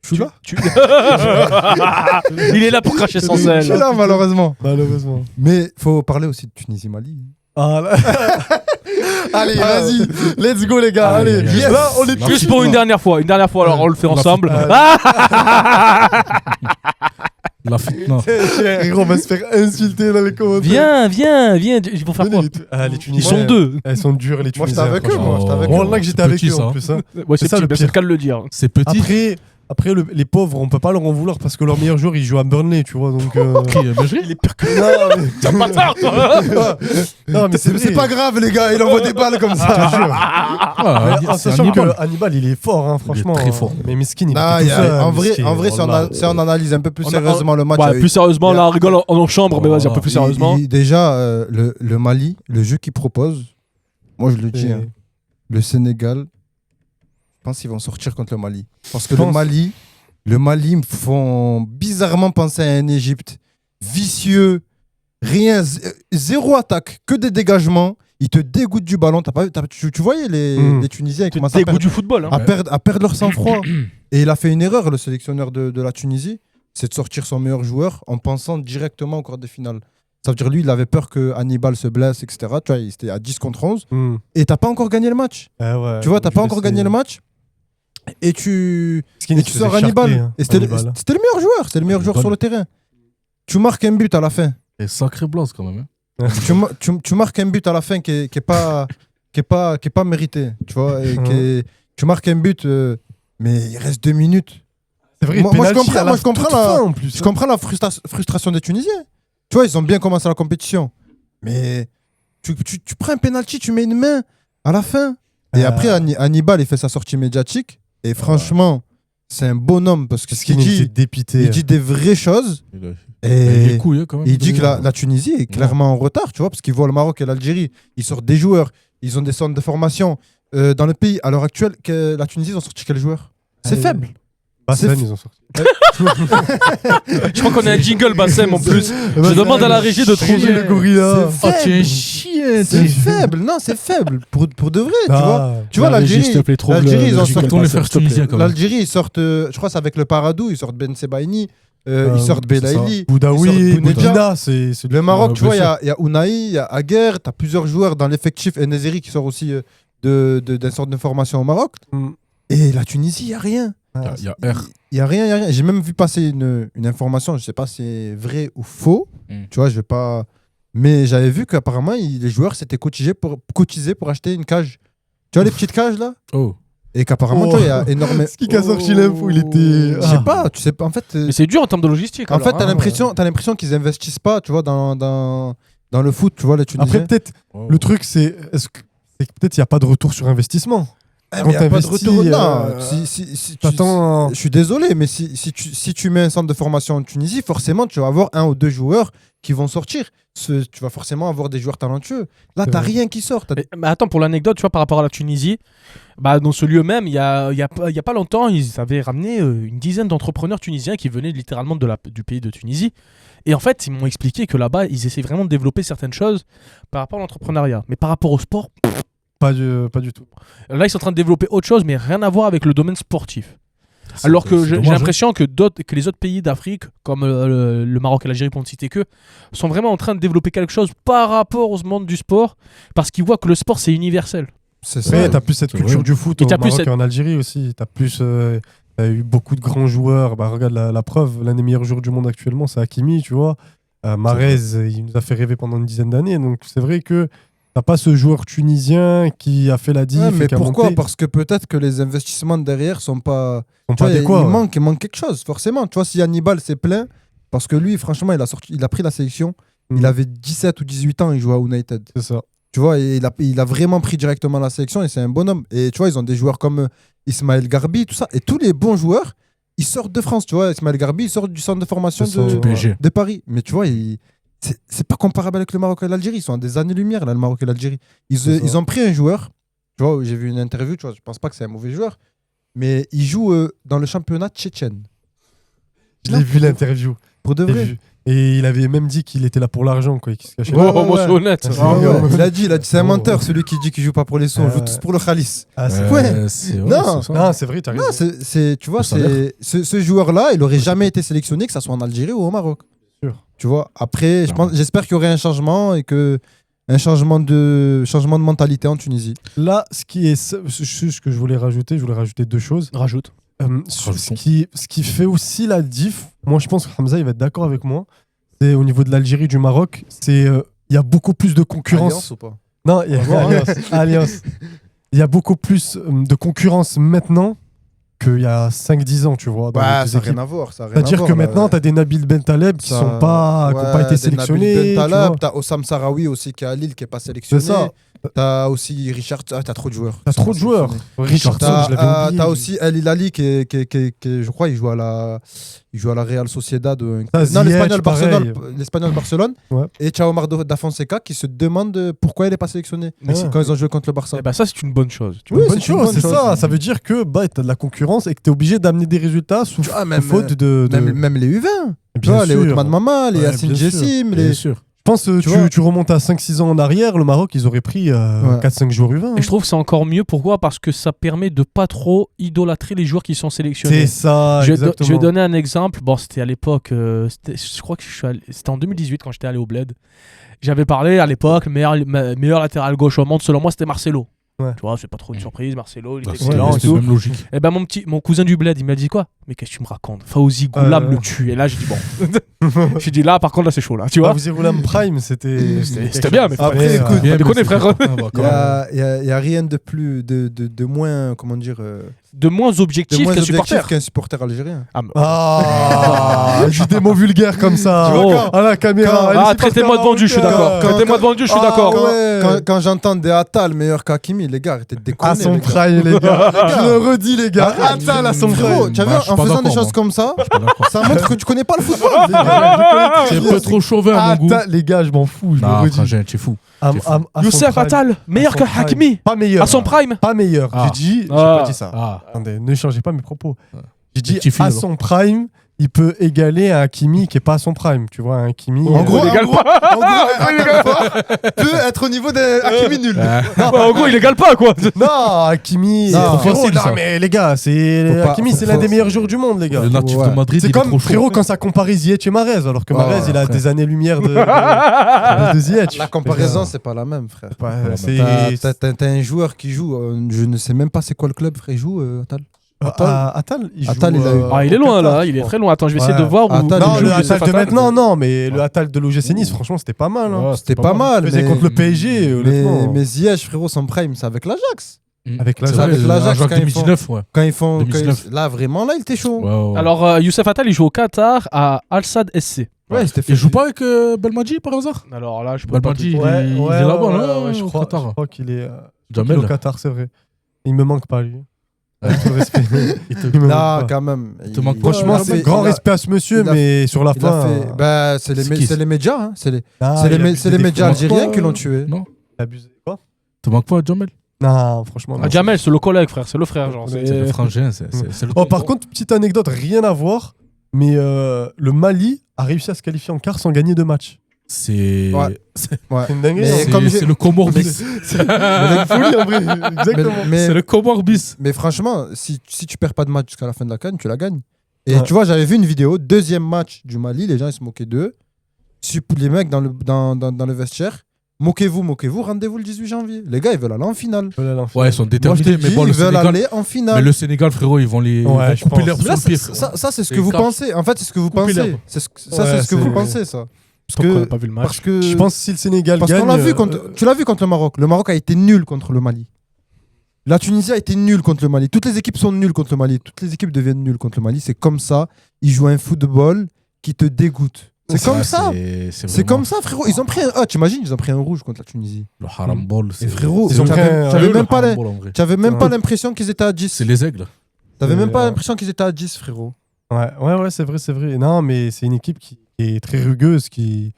Je suis là. Il est là pour cracher son Je sel. suis là, malheureusement. Malheureusement. Mais faut parler aussi de Tunisie-Mali. Ah là. Allez, vas-y. Let's go, les gars. Ah, Allez. yes. Là, on est Merci. Juste pour une dernière fois. Une dernière fois, alors on le fait On l'a ensemble. fait. Ah La fitna. Frérot, on va se faire insulter dans les commentaires. viens. Ils vont faire quoi? Les Ils Tunisiens. sont deux. Elles sont dures, les Moi, Tunisiens. j'étais avec eux, franchement. moi. J'étais avec Oh, eux. Bon, là que j'étais c'est avec petit, eux ça, en hein. plus. Hein. Ouais, c'est ça, le le pire. cas de le dire. C'est petit. Après les pauvres, on peut pas leur en vouloir parce que leur meilleur joueur, il joue à Burnley, tu vois. Donc. Il est pire que t'as pas tard, toi. Non, mais C'est pas grave, les gars. Il envoie des balles comme ça. Ah, En c'est sachant Hannibal. que Hannibal, il est fort, hein, franchement. très fort. Mais Miskin, il Non, était tout seul, en vrai, Miskin. si on analyse un peu plus On a- sérieusement le match. Ouais, plus sérieusement, il y là, a- on rigole en chambre, mais vas-y, un peu plus sérieusement. Déjà, le Mali, le jeu qu'il propose, moi je le dis, Et- hein, le Sénégal, je pense qu'ils vont sortir contre le Mali. Parce que Je le pense. Mali me font bizarrement penser à un Égypte vicieux, rien, zéro attaque, que des dégagements. Ils te dégoûtent du ballon. Tu voyais les Tunisiens Tu comment dégoût du football. Hein. à perdre leur sang-froid. Et il a fait une erreur, le sélectionneur de la Tunisie. c'est de sortir son meilleur joueur en pensant directement au quart de finale. Ça veut dire lui, il avait peur que Hannibal se blesse, etc. Tu vois, il était à 10 contre 11 et t'as pas encore gagné le match. Tu vois, t'as pas encore gagné le match et tu sors Hannibal. Et c'était le meilleur joueur, c'était le meilleur joueur sur le terrain. Tu marques un but à la fin. Et sacré blase quand même. Tu marques un but à la fin qui est pas mérité, tu vois, et tu marques un but, mais il reste 2 minutes. C'est vrai, moi je comprends la frustration des Tunisiens. Tu vois, ils ont bien commencé la compétition, mais tu prends un penalty, tu mets une main à la fin, et après Hannibal il fait sa sortie médiatique, et franchement, c'est un bonhomme parce que il dit des vraies choses. Et il dit que la Tunisie est clairement en retard, tu vois, parce qu'ils voient le Maroc et l'Algérie, ils sortent des joueurs, ils ont des centres de formation. Dans le pays, à l'heure actuelle, la Tunisie, ils ont sorti quel joueur? C'est faible. Bassem, ils ont sorti. Je crois qu'on a un jingle Bassem en plus. Je demande à la régie de trouver le gorilla. Oh, tu es chien. C'est faible, non, c'est faible. Pour de vrai, tu vois. Tu vois, l'Algérie, ils en sortent. L'Algérie, ils sortent, je crois, c'est avec le Paradou, ils sortent Ben Sebaini. Ils sortent Belaïli, Boudaoui, Boudina, c'est le Maroc, tu vois, il y a Ounahi, il y a Aguerre, tu as plusieurs joueurs dans l'effectif, et Nezeri qui sort aussi d'un sorte de formation au Maroc. Et la Tunisie, il n'y a rien. Il y a R. Il n'y a rien. J'ai même vu passer une information, je ne sais pas si c'est vrai ou faux, tu vois, je vais pas. Mais j'avais vu qu'apparemment, les joueurs s'étaient cotisés pour acheter une cage. Tu vois, les petites cages là? Oh. Et qu'apparemment, tu vois, il y a énormément. Ce qui a sorti l'info, il était. Je sais pas, tu sais pas. En fait, mais c'est dur en termes de logistique. En fait, t'as l'impression qu'ils investissent pas, tu vois, dans le foot, tu vois, les Tunisiens. Après, peut-être, le truc, c'est que peut-être il n'y a pas de retour sur investissement. Quand t'as pas de retour, je suis désolé, mais si tu mets un centre de formation en Tunisie, forcément, tu vas avoir 1 ou 2 joueurs qui vont sortir. Tu vas forcément avoir des joueurs talentueux. Là, t'as rien qui sort. Mais attends, pour l'anecdote, tu vois, par rapport à la Tunisie, dans ce lieu même, il y a pas longtemps, ils avaient ramené une dizaine d'entrepreneurs tunisiens qui venaient littéralement du pays de Tunisie. Et en fait, ils m'ont expliqué que là-bas, ils essaient vraiment de développer certaines choses par rapport à l'entrepreneuriat. Mais par rapport au sport, pas du tout. Là, ils sont en train de développer autre chose, mais rien à voir avec le domaine sportif. Alors que j'ai l'impression que les autres pays d'Afrique, comme le Maroc et l'Algérie pour ne citer que, sont vraiment en train de développer quelque chose par rapport au monde du sport, parce qu'ils voient que le sport c'est universel. C'est ça. T'as plus cette culture du foot au Maroc et en Algérie aussi. T'as eu beaucoup de grands joueurs. Regarde la preuve, l'un des meilleurs joueurs du monde actuellement, c'est Hakimi, tu vois. Mahrez, il nous a fait rêver pendant une dizaine d'années. Donc c'est vrai que t'as pas ce joueur tunisien qui a fait la diff. Mais pourquoi? Parce que peut-être que les investissements derrière sont pas adéquats. Il manque quelque chose, forcément. Tu vois, si Hannibal s'est plaint, parce que lui, franchement, il a pris la sélection. Il avait 17 ou 18 ans, il jouait à United. C'est ça. Tu vois, et il a vraiment pris directement la sélection et c'est un bonhomme. Et tu vois, ils ont des joueurs comme Ismaël Garbi, tout ça. Et tous les bons joueurs, ils sortent de France. Tu vois, Ismaël Garbi, il sort du centre de formation de Paris. Mais tu vois, c'est pas comparable avec le Maroc et l'Algérie. Ils sont à des années-lumière, là, le Maroc et l'Algérie. Ils ont pris un joueur, tu vois, j'ai vu une interview, tu vois, je pense pas que c'est un mauvais joueur, mais il joue dans le championnat tchétchène. Je l'ai vu l'interview. Pour de vrai. Et il avait même dit qu'il était là pour l'argent, quoi. Qu'il se cachait. Moi, c'est honnête. Il a dit, c'est un menteur, celui qui dit qu'il joue pas pour les sous, on joue tous pour le Khalis. Non, c'est vrai, t'as raison. Non, tu vois, ce joueur-là, il aurait jamais été sélectionné, que ça soit en Algérie ou au Maroc. Tu vois, après, j'espère qu'il y aurait un changement et un changement de mentalité en Tunisie. Là, ce que je voulais rajouter 2 choses. Rajoute. Ce qui fait aussi la diff, moi je pense que Hamza il va être d'accord avec moi, c'est au niveau de l'Algérie, du Maroc, il y a beaucoup plus de concurrence. Alliance ou pas? Non, il y a Alliance. Il y a beaucoup plus de concurrence maintenant qu'il y a 5-10 ans, tu vois. Ça n'a rien à voir. C'est-à-dire que maintenant, tu as des Nabil Bentaleb qui n'ont pas été sélectionnés. Tu as Oussam Sarawi aussi qui est à Lille, qui n'est pas sélectionné. C'est ça. Tu as aussi Richard. Tu as trop de joueurs. Richardson, je l'avais oublié. Tu as aussi El Hilali qui, je crois, il joue à la Real Sociedad. l'Espagnol Barcelone. Ouais. Et tu as Omar Da Fonseca qui se demande pourquoi il n'est pas sélectionné quand ils ont joué contre le Barça. Ça, c'est une bonne chose. C'est ça. Ça veut dire que tu as de la concurrence et que tu es obligé d'amener des résultats sous faute de. Même les U20. Les Othman Mama, les Yacine Jessim. Je pense que Tu vois tu remontes à 5-6 ans en arrière, le Maroc, ils auraient pris 4-5 joueurs U20. Et je trouve que c'est encore mieux. Pourquoi ? Parce que ça permet de pas trop idolâtrer les joueurs qui sont sélectionnés. C'est ça, exactement. Je vais donner un exemple. Bon, c'était à l'époque, je crois que c'était en 2018 quand j'étais allé au Bled. J'avais parlé à l'époque, meilleur latéral gauche au monde, selon moi, c'était Marcelo. Ouais. Tu vois, c'est pas trop une surprise. Marcelo, il était C'est excellent et c'est tout. même logique. Et ben mon cousin du Bled, il m'a dit quoi ? Mais qu'est-ce que tu me racontes ? Fawzi Goulam le tue. Et là, j'ai dit bon. J'ai dit là, par contre, là, c'est chaud là. Tu vois ? Vous Roulam Prime, c'était. C'était bien, mais Après, écoute, pas déconner, frère. Il y a rien de plus, de moins, comment dire, De moins de objectif moins qu'un objectif supporter. qu'un supporter algérien. Ah, j'ai des mots vulgaires comme ça. Tu vois, Oh, à la caméra. Ah, traitez-moi de vendu, je suis d'accord. Quand- Traitez-moi de vendu, je suis d'accord. Quand j'entends des Attal meilleur qu'Hakimi, les gars, arrêtez de déconner. À son les gars. prime, les gars. Je le redis, les gars. Arrête, Attal à son Frérot, prime. tu as vu, Bah, je suis en pas faisant des d'accord, choses moi. comme ça, Je suis pas d'accord. ça montre que tu connais pas le football. C'est un peu trop chauvin à mon goût. Attal, les gars, je m'en fous. Je le Non, redis. frangin, tu es fou. À son Youssef prime. Attal, meilleur À que son prime. Hakimi. Pas meilleur. À son prime. Pas meilleur. Ah. J'ai Ah. pas dit ça. Ah, Attendez, ne changez pas mes propos. Ouais. J'ai dit Rectifie, à alors. son prime, il peut égaler un Hakimi qui est pas à son prime. Tu vois, un Hakimi. En gros, il égale pas. peut être au niveau de Hakimi nul. En gros, il égale pas quoi. Non, Hakimi. Non, frérot, facile, non, ça. mais les gars, c'est Faut Hakimi, pas- c'est faut- l'un des meilleurs joueurs du monde, les gars. le natif Ouais. de Madrid, C'est il est comme trop chaud. frérot quand ça compare Ziyech et Mahrez, alors que Ouais, Mahrez, il a frère. des années-lumière de Ziyech. La comparaison, c'est pas la même, frère. Ouais, T'as un joueur qui joue, je ne sais même pas c'est quoi le club, frère, il joue, Attal. Attal, il joue. Attal, il a eu- Ah, il est au loin Qatar, là, je il est crois. très loin. Attends, je vais essayer Ouais. de voir où Attal, Non, il joue, le Youssef Attal de Attal. maintenant, non, mais le Attal de l'OGC Nice, franchement, c'était pas mal. hein. Ouais, C'était pas mal, Il faisait mais, contre le PSG, honnêtement. mais Ziyech, frérot, son prime, c'est avec l'Ajax. Avec C'est l'Ajax. vrai, Avec l'Ajax, quand ils 2019, ouais. Quand ils font. 2019. Là, vraiment, là, il était chaud. Ouais, ouais. Alors, Youssef Attal, il joue au Qatar à Al Sadd SC. Ouais, il s'était fait. Il joue pas avec Belmadi par hasard Alors là, je peux pas. Belmadi, te- il est là-bas, non je au crois Qatar. qu'il est Jamel. au Qatar, c'est vrai. Il me manque pas, lui. Ouais. Avec tout le respect. Il te- Il me Non, manque pas. quand même. te manque pas, Franchement, Ouais, c'est mais grand il a- respect à ce monsieur, il a- mais sur la Il a fin. fait. Bah, c'est C'est qui, les médias, hein. C'est les Ah, c'est les il a mé- abusé c'est les des médias fois. algériens Pas, qui l'ont tué. Non Il a abusé. Quoi Te manque pas, Jamel Non, franchement. non. Ah, Jamel, c'est le collègue, frère, c'est le frère. Genre, C'est le frangin, c'est le Oh, par contre, petite anecdote, rien à voir, mais le Mali a réussi à se qualifier en quart sans gagner de match. c'est Ouais. Ouais. C'est une dinguerie. Mais hein. c'est- comme j'ai- c'est le Comore bis. C'est une folie en vrai. Exactement. C'est le Comore bis. Mais franchement, si tu perds pas de match jusqu'à la fin de la CAN, tu la gagnes. Et Ouais. tu vois, j'avais vu une vidéo, deuxième match du Mali, les gens ils se moquaient d'eux. Les mecs dans le vestiaire, moquez-vous, rendez-vous le 18 janvier. Les gars, ils veulent aller en finale. Ouais, ils sont Moi, je te déterminés, mais dis, bon, ils le veulent Sénégal. aller en Mais finale. le Sénégal, frérot, ils vont les Ouais, ils je vont couper pense. l'herbe Mais sur là, le pied, ça, frérot. ça, c'est ce C'est que vous grave. pensez. En fait, c'est ce que vous Couper pensez. l'herbe. Ça, c'est Ouais, ce que vous c'est- pensez, ça. Pourquoi on que- n'a pas vu le match Parce que. Je pense que si le Sénégal Parce gagne. qu'on l'a vu contre. Tu l'as vu contre le Maroc. Le Maroc a été nul contre le Mali. La Tunisie a été nulle contre le Mali. Toutes les équipes sont nulles contre le Mali. Toutes les équipes deviennent nulles contre le Mali. C'est comme ça. Ils jouent un football qui te dégoûte. C'est comme Ouais, ça. C'est C'est vraiment comme ça, frérot. Ils ont pris un. Ah, t'imagines, ils ont pris un rouge contre la Tunisie. le haram ball. Et frérot, Ils ont pris un- t'avais le même pas haram les- ball, en vrai. t'avais même Ouais. pas l'impression qu'ils étaient à 10. C'est les aigles. T'avais même pas Ouais. l'impression qu'ils étaient à 10, frérot. Ouais, c'est vrai. Non, mais c'est une équipe qui est très rugueuse, qui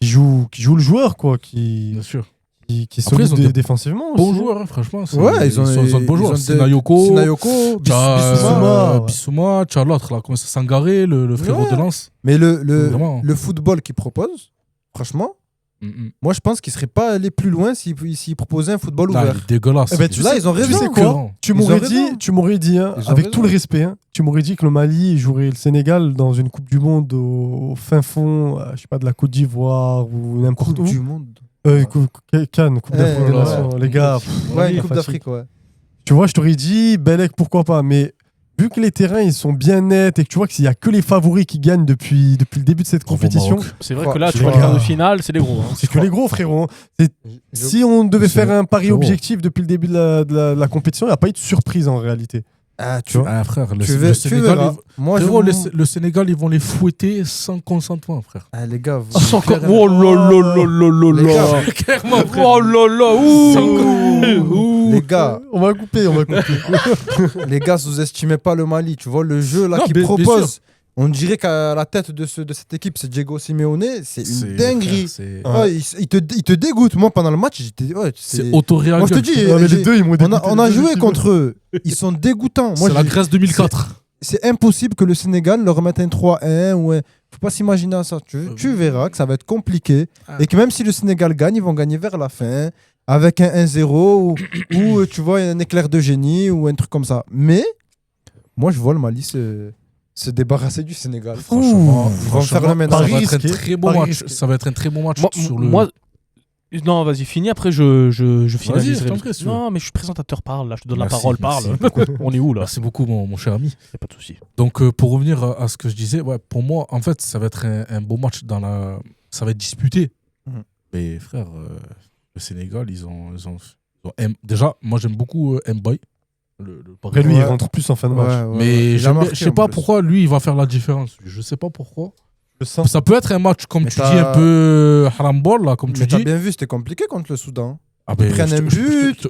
joue le joueur, quoi, Bien sûr. qui est Après, ils ont solide des défensivement. Bons aussi. joueurs, hein, franchement. Ouais, ils ont de bons joueurs. des- Sinayoko. Sinayoko, T'as Bissouma. Bissouma, t'as l'autre, là, comment ça, Sangaré, le frérot Ouais. de Lens. Mais Vraiment. le football qu'ils proposent, franchement, Mm-mm. moi je pense qu'ils seraient pas allés plus loin s'ils proposaient un football Là, ouvert. il est dégueulasse. Eh ben, tu Là, sais- ils ont raison. Tu sais quoi Concurrent. Tu Ils m'aurais ont raison. dit, hein, Ils ont avec raison. tout le respect, hein, tu m'aurais dit que le Mali jouerait le Sénégal dans une Coupe du Monde au fin fond, je sais pas, de la Côte d'Ivoire ou n'importe Coupe où. du monde. Cannes, Coupe d'Afrique Eh, des là, Nations. Les gars, Ouais, la une Coupe fatigue. d'Afrique, ouais. Tu vois, je t'aurais dit, Belek, pourquoi pas, mais vu que les terrains ils sont bien nets et que tu vois qu'il y a que les favoris qui gagnent depuis le début de cette Bravo, compétition, Maroc. C'est vrai Ouais, que là, je tu vois vois. le quart de finale, c'est les gros. hein. c'est que les gros frérots. hein. Si on devait C'est- faire un pari frérot. objectif depuis le début de la compétition, il n'y a pas eu de surprise en réalité. Ah, Tu vois Ah, frère, le tu Sénégal, verras. Moi, frérot, je... le Sénégal, ils vont les fouetter sans consentement, frère. Ah, les gars, vous... Ah, c'est encore. Oh là là là là là Les là. gars, Clairement, Oh là là. Ouh. les gars, On va couper. les gars, sous-estimez pas le Mali. Tu vois, le jeu là Non, qu'ils bien propose, on dirait qu'à la tête de cette équipe, c'est Diego Simeone. C'est une dinguerie. C'est Ouais. Ouais, il te dégoûte. Moi, pendant le match, j'étais. Ouais, c'est autoréagal. Moi, je te dis, les j'ai- deux, ils m'ont on dégoûté, a les deux joué équipes. contre eux. Ils sont dégoûtants. Moi, C'est la j'ai- Grèce 2004. c'est impossible que le Sénégal leur remette un 3-1 ou un... Faut pas s'imaginer à ça. Tu verras que ça va être compliqué Ah. et que même si le Sénégal gagne, ils vont gagner vers la fin avec un 1-0 ou tu vois un éclair de génie ou un truc comme ça. Mais moi, je vois le Mali se débarrasser du Sénégal. Franchement, ils vont faire le ça ménage. va être un risqué, très bon pari match. risqué. Ça va être un très bon match sur le. Moi, non, vas-y, finis. Après, je finaliserai. t'en prie, si tu Non, mais je suis présentateur, parle. Là, je te donne Merci, la parole, merci parle. beaucoup. On est où là? Merci beaucoup, mon cher ami. Y a pas de souci. Donc, pour revenir à ce que je disais, ouais, pour moi, en fait, ça va être un beau match ça va être disputé. Mhm. Mais frère, le Sénégal, ils ont déjà, moi, j'aime beaucoup Mbaye. Après, lui, il Ouais. rentre plus en fin de match. Mais Il a marqué, je sais en pas plus. pourquoi lui, il va faire la différence. Je sais pas pourquoi. Je sens. Ça peut être un match, comme Mais tu t'as- dis, un peu harambol, là, comme Mais tu t'as dis. bien vu, c'était compliqué contre le Soudan. Ah, ben, prennent je te- un je te- but.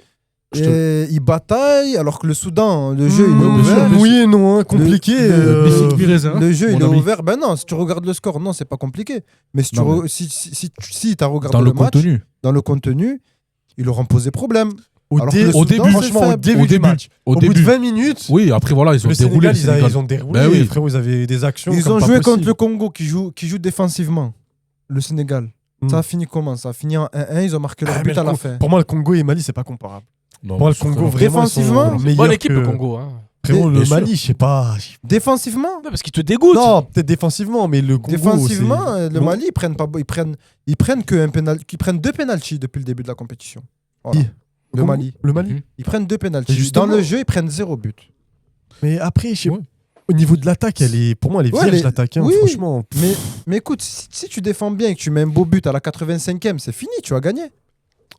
je te- Et ils bataillent alors que le Soudan, le jeu il est bien sûr, ouvert. bien sûr. Oui et non, hein, compliqué. Bific Mirezin, Le jeu mon il est ami. ouvert. Ben non, si tu regardes le score, non, c'est pas compliqué. Mais si tu Non, mais- si t'as regardé Dans le match, contenu. dans le contenu, ils leur ont posé problème. Au, Alors dé- que le au Soudan, début, c'est franchement, au faible. début Au du début. match. Au Au bout de début. 20 minutes, Oui, après, voilà, ils ont le déroulé Sénégal, le Sénégal. ils ont déroulé. Ben oui. Frérot, ils avaient des actions. Ils comme ont pas joué possible. contre le Congo qui joue défensivement. Le Sénégal. Mm. Ça a fini comment? Ça a fini en 1-1. Ils ont marqué leur Ah, mais but à le la Con- fin. Pour moi, le Congo et Mali, c'est pas comparable. Non, Pour moi, le bien sûr que Congo, non. vraiment, Défensivement, ils sont Bonne meilleurs équipe, que... le Congo. Hein. Frérot, le Bien sûr. Mali, je sais pas. Défensivement? Non, parce qu'ils te dégoûtent. Non, peut-être défensivement, mais le Congo. Défensivement, c'est- le Non. Mali, ils prennent que un ils prennent 2 pénaltys depuis le début de la compétition. Voilà. Qui Le Congo Mali. Le Mali. Mhm. Ils prennent 2 Et pénaltys. justement- Dans le jeu, ils prennent 0 but. Mais après, je sais Ouais. au niveau de l'attaque, pour moi, elle est Ouais, vierge, mais- l'attaque. hein, oui. Franchement. Mais écoute, si tu défends bien et que tu mets un beau but à la 85e, c'est fini, tu as gagné.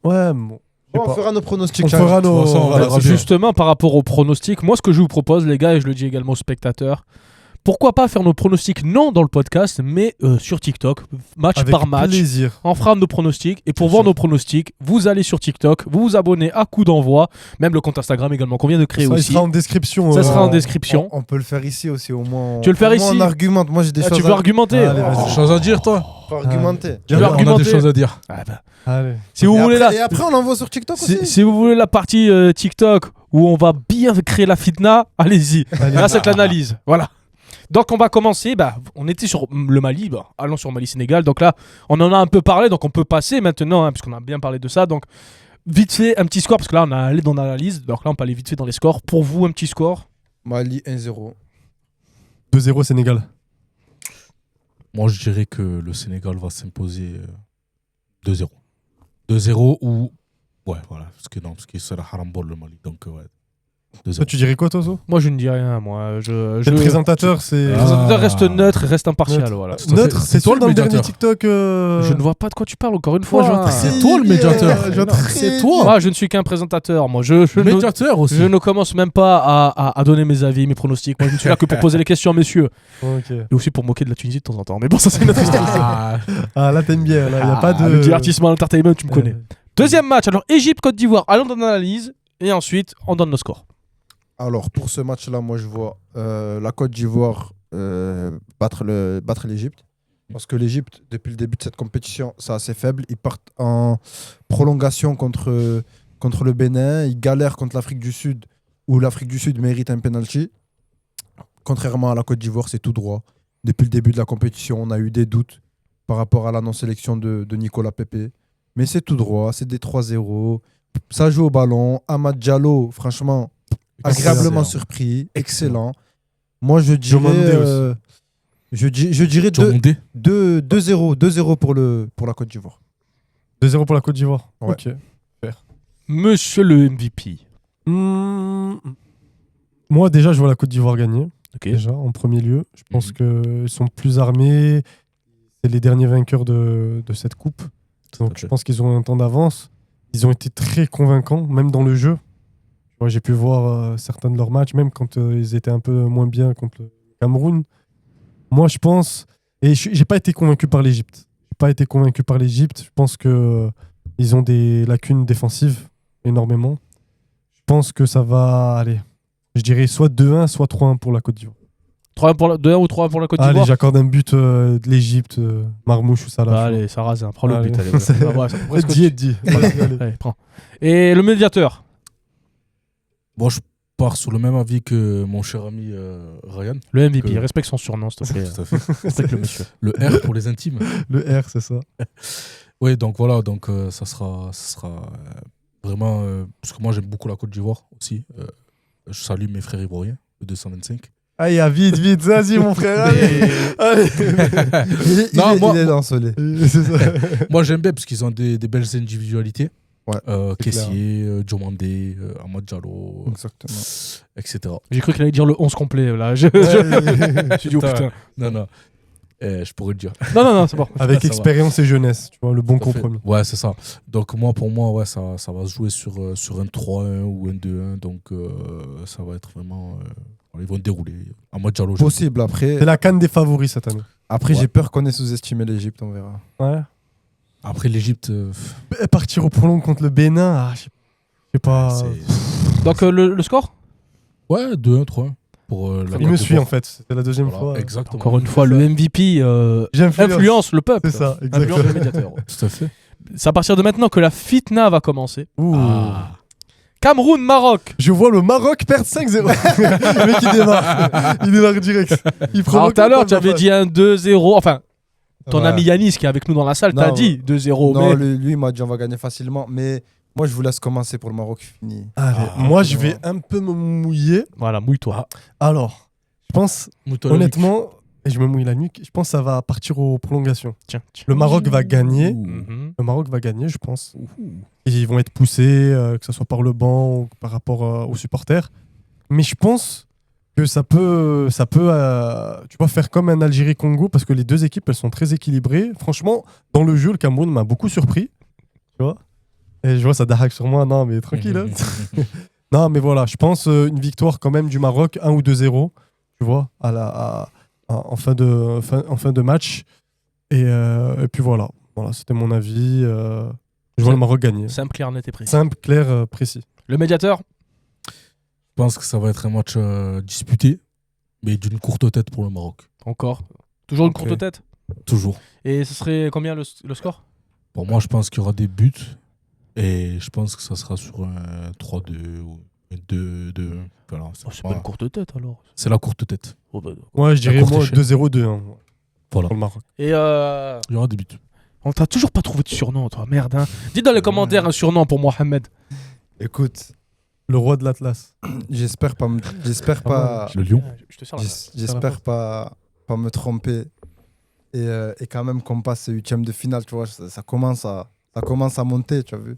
Ouais, bon. je sais Bon, on pas. fera nos pronostics. On fera nos. toute façon, on voilà, verra bien. Justement, par rapport aux pronostics, moi, ce que je vous propose, les gars, et je le dis également aux spectateurs, pourquoi pas faire nos pronostics non dans le podcast, mais sur TikTok, match Avec par match. plaisir. On fera nos pronostics. Et pour Bien voir sûr. nos pronostics, vous allez sur TikTok, vous vous abonnez à coup d'envoi, même le compte Instagram également qu'on vient de créer Ça, il aussi. sera en description. Ça sera en description. On peut le faire ici aussi, au moins. Tu veux le faire au moins ici On argumente. Moi, j'ai des Ah, choses tu veux argumenter Allez, vas-y. Des choses à dire, toi Faut argumenter. Tu veux On a argumenter des choses à dire. Ah bah, Allez. Si vous Et voulez après- la... Et après, on l'envoie sur TikTok Si, aussi. si vous voulez la partie TikTok où on va bien créer la fitna, allez-y. Là, c'est l'analyse. Voilà. Donc, on va commencer. Bah, on était sur le Mali. Bah, allons sur Mali-Sénégal. Donc là, on en a un peu parlé. Donc, on peut passer maintenant, hein, puisqu'on a bien parlé de ça. Donc, vite fait, un petit score. Parce que là, on a allé dans l'analyse. Donc là, on peut aller vite fait dans les scores. Pour vous, un petit score. Mali 1-0. 2-0 Sénégal. Moi, je dirais que le Sénégal va s'imposer 2-0. 2-0 ou. Ouais, voilà. Parce que c'est la harambol, le Mali. Donc, ouais. 2-0. Toi, tu dirais quoi, toi, So Moi, je ne dis rien. Moi, Le présentateur, c'est. Le Ah. présentateur reste neutre et reste impartial. Neutre. Voilà. Tout à fait. Neutre, c'est toi le dans le dernier médiateur. TikTok. Je ne vois pas de quoi tu parles encore une fois. C'est toi le médiateur. C'est toi. Moi, je ne suis qu'un présentateur. Moi, je Le ne- médiateur aussi. Je ne commence même pas à donner mes avis, mes pronostics. Moi, je ne suis là que pour poser les questions, messieurs. Ok. Et aussi pour moquer de la Tunisie de temps en temps. Mais bon, ça, c'est une autre histoire. Ah, Ah, là, t'aimes bien. Là, il n'y a pas de. Le divertissement, l'entertainment, tu me connais. Deuxième match. Alors, Égypte-Côte d'Ivoire. Allons dans l'analyse. Et ensuite, on donne nos scores. Alors, pour ce match-là, moi, je vois la Côte d'Ivoire battre l'Égypte. Parce que l'Égypte, depuis le début de cette compétition, c'est assez faible. Ils partent en prolongation contre le Bénin. Ils galèrent contre l'Afrique du Sud, où l'Afrique du Sud mérite un penalty. Contrairement à la Côte d'Ivoire, c'est tout droit. Depuis le début de la compétition, on a eu des doutes par rapport à la non-sélection de Nicolas Pepe. Mais c'est tout droit, c'est des 3-0. Ça joue au ballon. Amad Diallo, franchement, agréablement surpris, excellent. Moi, je dirais, Diomandé je dirais Diomandé. 2-0 pour la Côte d'Ivoire. 2-0 pour la Côte d'Ivoire. Ouais. Ok. Monsieur le MVP. Moi, déjà, je vois la Côte d'Ivoire gagner. Ok. Déjà, en premier lieu. Je pense Mhm. qu'ils sont plus armés. C'est les derniers vainqueurs de cette coupe. Donc, Ok. je pense qu'ils ont un temps d'avance. Ils ont été très convaincants, même dans le jeu. Moi, j'ai pu voir certains de leurs matchs, même quand ils étaient un peu moins bien contre le Cameroun. Moi, je pense. Et j'ai pas été convaincu par l'Égypte. J'ai pas été convaincu par l'Égypte. Je pense que ils ont des lacunes défensives énormément. Je pense que ça va aller. Je dirais soit 2-1, soit 3-1 pour la Côte d'Ivoire. 2-1 ou 3-1 pour la Côte Allez, d'Ivoire. j'accorde un but de l'Égypte, Marmouche ou Salah. Bah, allez, ça rase. Prends le Allez. but. Allez, Ah, ouais, c'est à peu près ce que Dit tu- est dit. Allez, allez. Allez, prends. Et le médiateur. Bon, pars sur le même avis que mon cher ami Ryan. Le MVP, Que- respecte son surnom, s'il te plaît. Tout à fait. Respecte le monsieur. Le R pour les intimes. Le R, c'est ça. Oui, donc voilà, donc ça sera vraiment parce que moi j'aime beaucoup la Côte d'Ivoire aussi. Je salue mes frères ivoiriens, le 225. Aïe, vite, vas-y, mon frère. Allez. Non, moi- il est lancelé. C'est ça. Moi j'aime bien parce qu'ils ont des belles individualités. Ouais, c'est Kessié, Diomandé, Amad Diallo, Exactement. etc. J'ai cru qu'il allait dire le 11 complet. Là. Je me suis dit, oh putain. Non. Je pourrais le dire. Non, c'est bon. Avec Ça va. expérience et jeunesse, tu vois, le bon Tout à fait. compromis. Ouais, c'est ça. Donc pour moi, ouais, ça va se jouer sur un 3-1 ou un 2-1. Donc ça va être vraiment... ils vont dérouler. Amad Diallo, j'aime Possible. Après, C'est la canne des favoris cette année. après Ouais. j'ai peur qu'on ait sous-estimé l'Égypte, on verra. Ouais. Après l'Égypte, Partir au prolong contre le Bénin, je sais pas. c'est... Donc le score Ouais, 2-1, 3-1. Pour la Il Côte me suit d'Ivoire. en fait. C'était la deuxième Voilà, fois. exactement. Encore une fois, le MVP J'influence. influence le peuple. C'est ça, Influence exactement. le médiateur. Ouais. Tout à fait. C'est à partir de maintenant que la fitna va commencer. Ouh. Ah. Cameroun-Maroc. Je vois le Maroc perdre 5-0. Le mec, il démarre direct. Il Alors provoque tout à l'heure, pas tu avais mal. dit un 2-0. Enfin, ton Ouais. ami Yanis qui est avec nous dans la salle t'a Non, dit 2-0. Non, mais... lui, il m'a dit on va gagner facilement. Mais moi, je vous laisse commencer pour le Maroc fini. Allez, Ah, moi, je non. vais un peu me mouiller. Voilà, mouille-toi. Alors, je pense, Mouton à la honnêtement, et je me mouille la nuque, je pense que ça va partir aux prolongations. Tiens. Le Maroc va gagner. Ouh. Mhm. Le Maroc va gagner, je pense. Et ils vont être poussés, que ce soit par le banc ou par rapport aux supporters. Mais je pense que ça peut tu vois, faire comme un Algérie-Congo parce que les deux équipes, elles sont très équilibrées. Franchement, dans le jeu, le Cameroun m'a beaucoup surpris. Tu vois. Et je vois, ça dahaque sur moi. Non, mais tranquille. hein. Non, mais voilà, je pense une victoire quand même du Maroc, 1 ou 2-0, tu vois, en fin de match. Et puis voilà, c'était mon avis. Je vois le Maroc gagner. Simple, clair, net et précis. Simple, clair, précis. Le médiateur Je pense que ça va être un match disputé, mais d'une courte tête pour le Maroc. Encore. Toujours une Ok. courte tête. Toujours. Et ce serait combien le score Pour moi, je pense qu'il y aura des buts. Et je pense que ça sera sur un 3-2 ou un 2-2. Voilà, C'est pas une courte tête alors. c'est la courte tête. Oh, bah, Ouais, je dirais courte moi échelle. 2-0-2 Voilà. pour le Maroc. Et Il y aura des buts. on t'a toujours pas trouvé de surnom, toi, merde. Hein. Dis dans les commentaires un surnom pour Mohamed. Écoute, Le roi de l'Atlas. j'espère pas, j'espère pas, Le lion. Je te sers la main. j'espère pas me tromper et quand même qu'on passe 8e de finale, tu vois, ça commence à monter, tu as vu.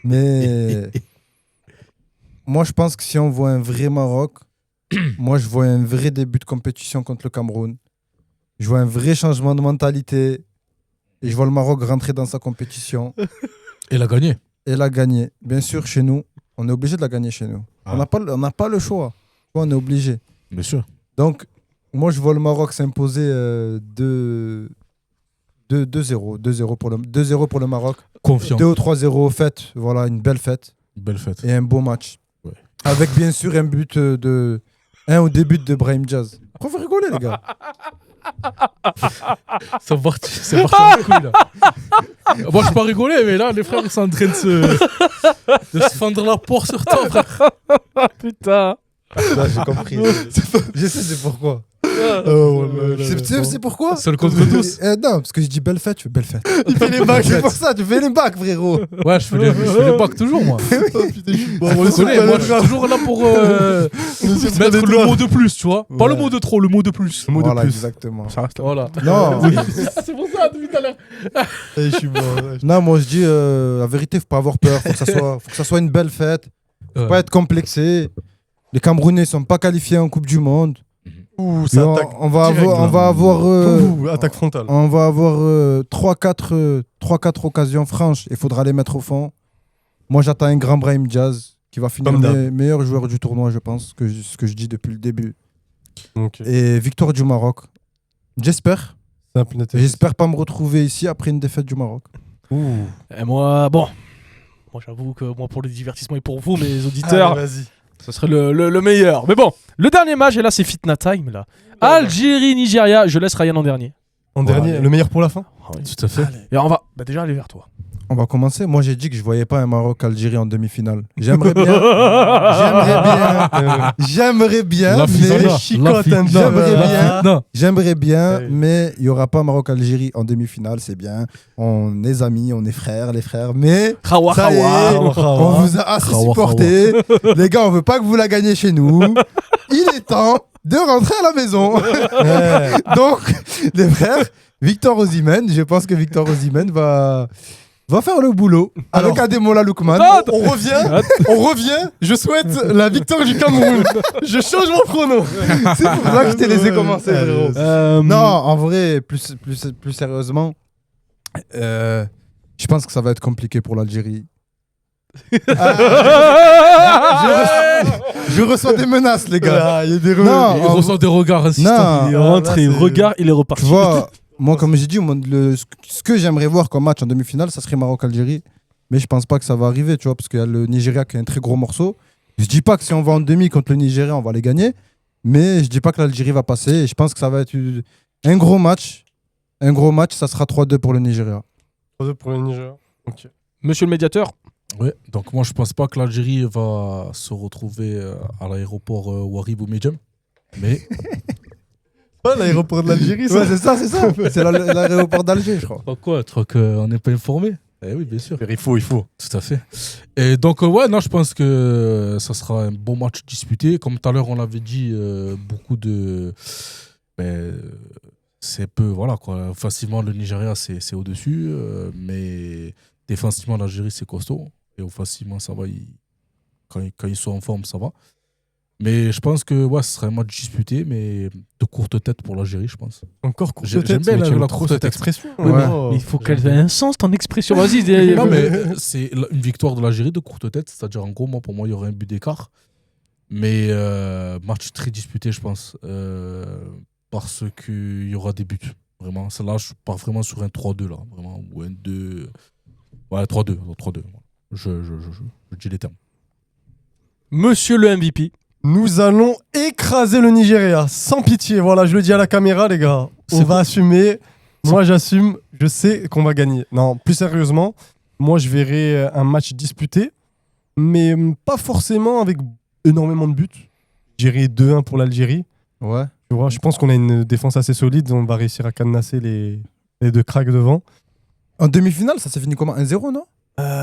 Mais moi, je pense que si on voit un vrai Maroc, moi, je vois un vrai début de compétition contre le Cameroun. Je vois un vrai changement de mentalité. Et je vois le Maroc rentrer dans sa compétition Et la gagner. et la gagner. Bien sûr, chez nous, on est obligé de la gagner chez nous. Ah. On n'a pas le choix. Tu vois, on est obligé. Bien sûr. Donc, moi, je vois le Maroc s'imposer 2-0. 2-0 pour le Maroc. Confiant. 2 ou 3-0 fête. Voilà, une belle fête. Belle fête. Et un beau match. Ouais. Avec bien sûr un but un ou des buts de Brahim Diaz. Pourquoi vous rigolez, les gars? C'est parti en couille, là. Moi, je peux pas rigoler, mais là, les frères, ils sont en train de se fendre la porte sur toi, frère. Putain. Là, j'ai compris. Je sais, c'est pourquoi. C'est pourquoi? Seul contre tous. Non, parce que je dis belle fête, tu fais belle fête. Il fait les bacs. C'est pour ça, tu fais les bacs, frérot. Ouais, je fais les bacs toujours, moi. Oh, putain, je suis mort. Vous connaissez, moi, je suis toujours là pour mettre le mot de plus, tu vois. Pas le mot de trop, le mot de plus. Le mot de Voilà, plus. exactement. Ça reste Voilà. Non, C'est pour ça, depuis tout à l'heure. Eh, je suis mort. Ouais. non, moi je dis la vérité, faut pas avoir peur. Faut que ça soit une belle fête. Faut pas être complexé. Les Camerounais sont pas qualifiés en Coupe du Monde. Ouh, Et ça attaque. on va direct, avoir Ouh, attaque frontale. on va avoir 3-4 occasions franches. Il faudra les mettre au fond. Moi, j'attends un grand Brahim Diaz qui va finir Comme d'hab. meilleur joueur du tournoi, je pense, ce que je dis depuis le début. Ok. Et victoire du Maroc. J'espère. Simple, net et J'espère pas me retrouver ici après une défaite du Maroc. Ouh. Et moi, bon. Moi, j'avoue que moi, pour le divertissement et pour vous, mes auditeurs, Allez, vas-y. ce serait le meilleur. Mais bon, le dernier match, et là, c'est Fitna Time. Là. Algérie-Nigeria. Je laisse Ryan en dernier. En Bon, dernier, allez. le meilleur pour la fin. Tout à fait. Et on va déjà aller vers toi. On va commencer. Moi, j'ai dit que je voyais pas un Maroc-Algérie en demi-finale. J'aimerais bien, La mais fitna. j'aimerais bien, Ouais. mais il y aura pas Maroc-Algérie en demi-finale. C'est bien. On est amis, on est frères, les frères. Mais Khawa, ça y est, khawa. on vous a assez Khawa, supporté. Les gars, on veut pas que vous la gagnez chez nous. Il est temps de rentrer à la maison. Donc, les frères, Victor Osimhen, je pense que Victor Osimhen va faire le boulot avec Ademola Lookman. On revient. Je souhaite la victoire du Cameroun. Je change mon pronom. C'est pour ça que je t'ai laissé commencer, frérot. Non, en vrai, plus sérieusement, je pense que ça va être compliqué pour l'Algérie. Je reçois des menaces, les gars. Il y a des Non, Il ressent des regards insistants. Non. Il est rentré, là, c'est- regarde, il est reparti. Tu vois, moi, comme j'ai dit, ce que j'aimerais voir comme match en demi-finale, ça serait Maroc-Algérie. Mais je pense pas que ça va arriver, tu vois, parce qu'il y a le Nigeria qui est un très gros morceau. Je dis pas que si on va en demi contre le Nigeria, on va les gagner. Mais je dis pas que l'Algérie va passer. Et je pense que ça va être un gros match. Un gros match, ça sera 3-2 pour le Nigeria. 3-2 pour le Niger. Ok. Monsieur le médiateur. Ouais, donc moi je pense pas que l'Algérie va se retrouver à l'aéroport Ouarib ou Medjem. Mais Pas l'aéroport de l'Algérie, ça. Ouais, c'est ça. C'est l'aéroport d'Alger, je crois. quoi, on n'est pas informé. Eh oui, bien sûr. Il faut. Tout à fait. Et donc, ouais, non, je pense que ça sera un bon match disputé. Comme tout à l'heure, on l'avait dit, beaucoup de. Ben, c'est peu, voilà, quoi. Offensivement, le Nigeria, c'est au-dessus. Mais défensivement, l'Algérie, c'est costaud. Et offensivement, ça va. Quand ils sont en forme, ça va. Mais je pense que ouais, ce sera un match disputé, mais de courte tête pour l'Algérie, je pense. Encore courte J'aime tête. bien mais tu aimes la trop courte cette tête. expression. Ouais. Mais il faut qu'elle ait un sens, ton expression. Vas-y, dis- Non, mais c'est une victoire de l'Algérie de courte tête, c'est-à-dire en gros, pour moi, il y aurait un but d'écart. Mais match très disputé, je pense, parce qu'il y aura des buts. Vraiment, là, je pars vraiment sur un 3-2, là, vraiment, ou un 2. Ouais, 3-2. 3-2. Je dis les termes. Monsieur le MVP. Nous allons écraser le Nigeria, sans pitié. Voilà, je le dis à la caméra, les gars. On va assumer. Moi, j'assume. Je sais qu'on va gagner. Non, plus sérieusement, moi, je verrai un match disputé, mais pas forcément avec énormément de buts. J'irai 2-1 pour l'Algérie. Ouais. Tu vois, je pense qu'on a une défense assez solide. On va réussir à cadenasser les deux cracks devant. En demi-finale, ça s'est fini comment 1-0, non